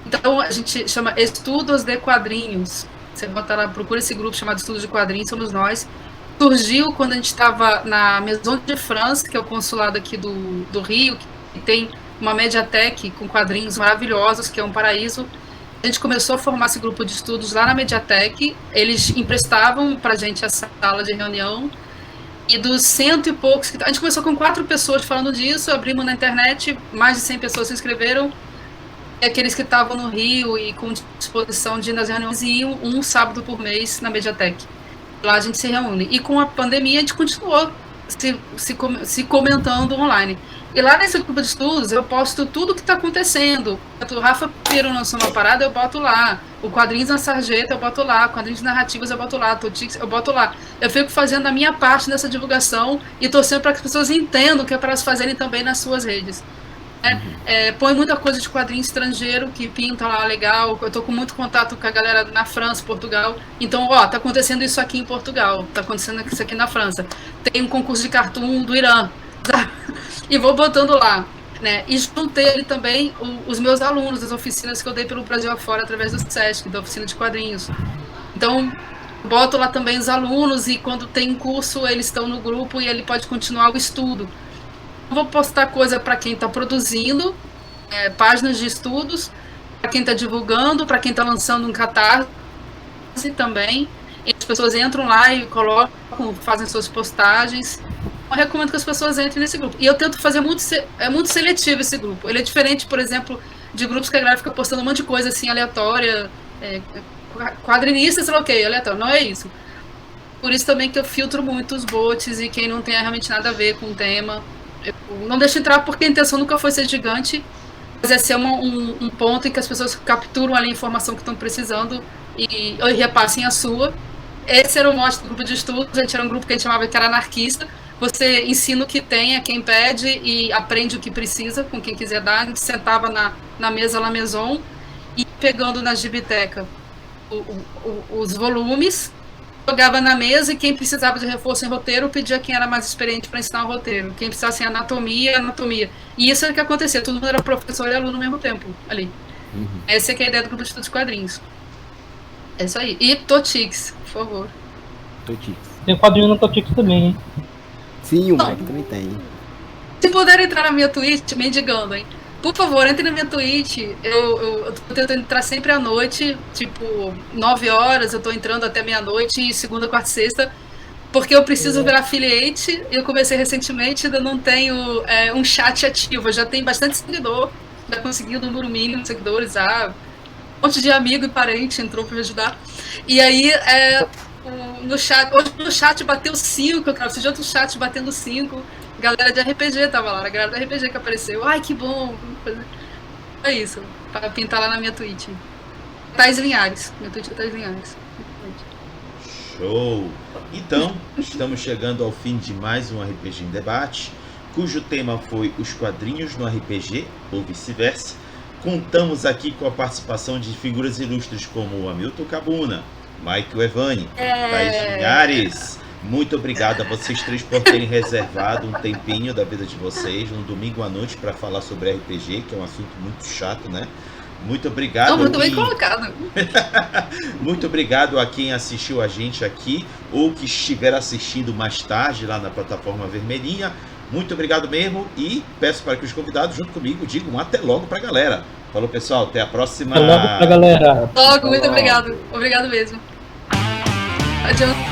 Então, a gente chama Estudos de Quadrinhos. Você bota lá, procura esse grupo chamado Estudos de Quadrinhos, somos nós. Surgiu quando a gente estava na Maison de France, que é o consulado aqui do Rio, que tem uma Mediatek com quadrinhos maravilhosos, que é um paraíso. A gente começou a formar esse grupo de estudos lá na Mediatek. Eles emprestavam para a gente a sala de reunião. E dos 100 e poucos... A gente começou com 4 pessoas falando disso, abrimos na internet, mais de 100 pessoas se inscreveram. E aqueles que estavam no Rio e com disposição de ir nas reuniões iam um sábado por mês na Mediatek. Lá a gente se reúne. E com a pandemia a gente continuou se comentando online. E lá nesse grupo de estudos eu posto tudo o que está acontecendo. O Rafa Pinheiro lançou uma parada, eu boto lá. O Quadrinhos na Sarjeta eu boto lá. Quadrinhos narrativas eu boto lá. Totix eu boto lá. Eu fico fazendo a minha parte nessa divulgação e torcendo para que as pessoas entendam o que é para elas fazerem também nas suas redes. Põe muita coisa de quadrinho estrangeiro que pinta lá legal. Eu tô com muito contato com a galera na França, Portugal. Então, tá acontecendo isso aqui em Portugal, tá acontecendo isso aqui na França. Tem um concurso de cartoon do Irã, tá? E vou botando lá, né? E juntei ali também os meus alunos das oficinas que eu dei pelo Brasil afora através do SESC, da oficina de quadrinhos. Então, boto lá também os alunos e quando tem um curso eles estão no grupo e ele pode continuar o estudo. Vou postar coisa para quem está produzindo, páginas de estudos, para quem está divulgando, para quem está lançando um catarse também. E as pessoas entram lá e colocam, fazem suas postagens. Eu recomendo que as pessoas entrem nesse grupo. E eu tento fazer muito seletivo esse grupo. Ele é diferente, por exemplo, de grupos que a galera fica postando um monte de coisa assim aleatória, quadrinista, sei lá o que, aleatório. Não é isso. Por isso também que eu filtro muito os bots e quem não tem realmente nada a ver com o tema. Eu não deixo entrar porque a intenção nunca foi ser gigante, mas é ser um ponto em que as pessoas capturam ali a informação que estão precisando e repassem a sua. Esse era o mote do grupo de estudos. A gente era um grupo que a gente chamava que era anarquista. Você ensina o que tem a quem pede e aprende o que precisa com quem quiser dar. A gente sentava na mesa La Maison e pegando na gibiteca os volumes, jogava na mesa e quem precisava de reforço em roteiro pedia quem era mais experiente para ensinar o roteiro. Quem precisasse em anatomia. E isso era o que acontecia. Todo mundo era professor e aluno ao mesmo tempo ali. Essa é que é a ideia do grupo de estudos de quadrinhos. É isso aí. E Totix, por favor. Totix. Tem quadrinho na Totix também, hein? Sim, o Mike também tem. Se puder entrar na minha Twitch, mendigando, hein? Por favor, entre na minha Twitch. Eu tô tentando entrar sempre à noite, tipo, 9 horas, eu tô entrando até meia-noite, segunda, quarta e sexta, porque eu preciso virar affiliate. Eu comecei recentemente, ainda não tenho um chat ativo. Eu já tenho bastante seguidor, já consegui o número mínimo de seguidores, um monte de amigo e parente entrou pra me ajudar. E aí, no chat, hoje no chat bateu 5, eu preciso de outro chat batendo 5. Galera de RPG tava lá, a galera do RPG que apareceu. Ai, que bom! É isso, pra pintar lá na minha Twitch. Tais Linhares, minha Twitch é Tais Linhares. Show! Então, estamos chegando ao fim de mais um RPG em Debate, cujo tema foi os quadrinhos no RPG, ou vice-versa. Contamos aqui com a participação de figuras ilustres como o Hamilton Cabuna, Michael Evani, Tais Linhares. Muito obrigado a vocês três por terem reservado um tempinho da vida de vocês, um domingo à noite, para falar sobre RPG, que é um assunto muito chato, né? Muito obrigado. Não, muito bem colocado. Muito obrigado a quem assistiu a gente aqui, ou que estiver assistindo mais tarde lá na plataforma vermelhinha. Muito obrigado mesmo, e peço para que os convidados, junto comigo, digam até logo para a galera. Falou, pessoal, até a próxima. Até logo pra galera. Logo, muito obrigado. Obrigado mesmo. Adianta.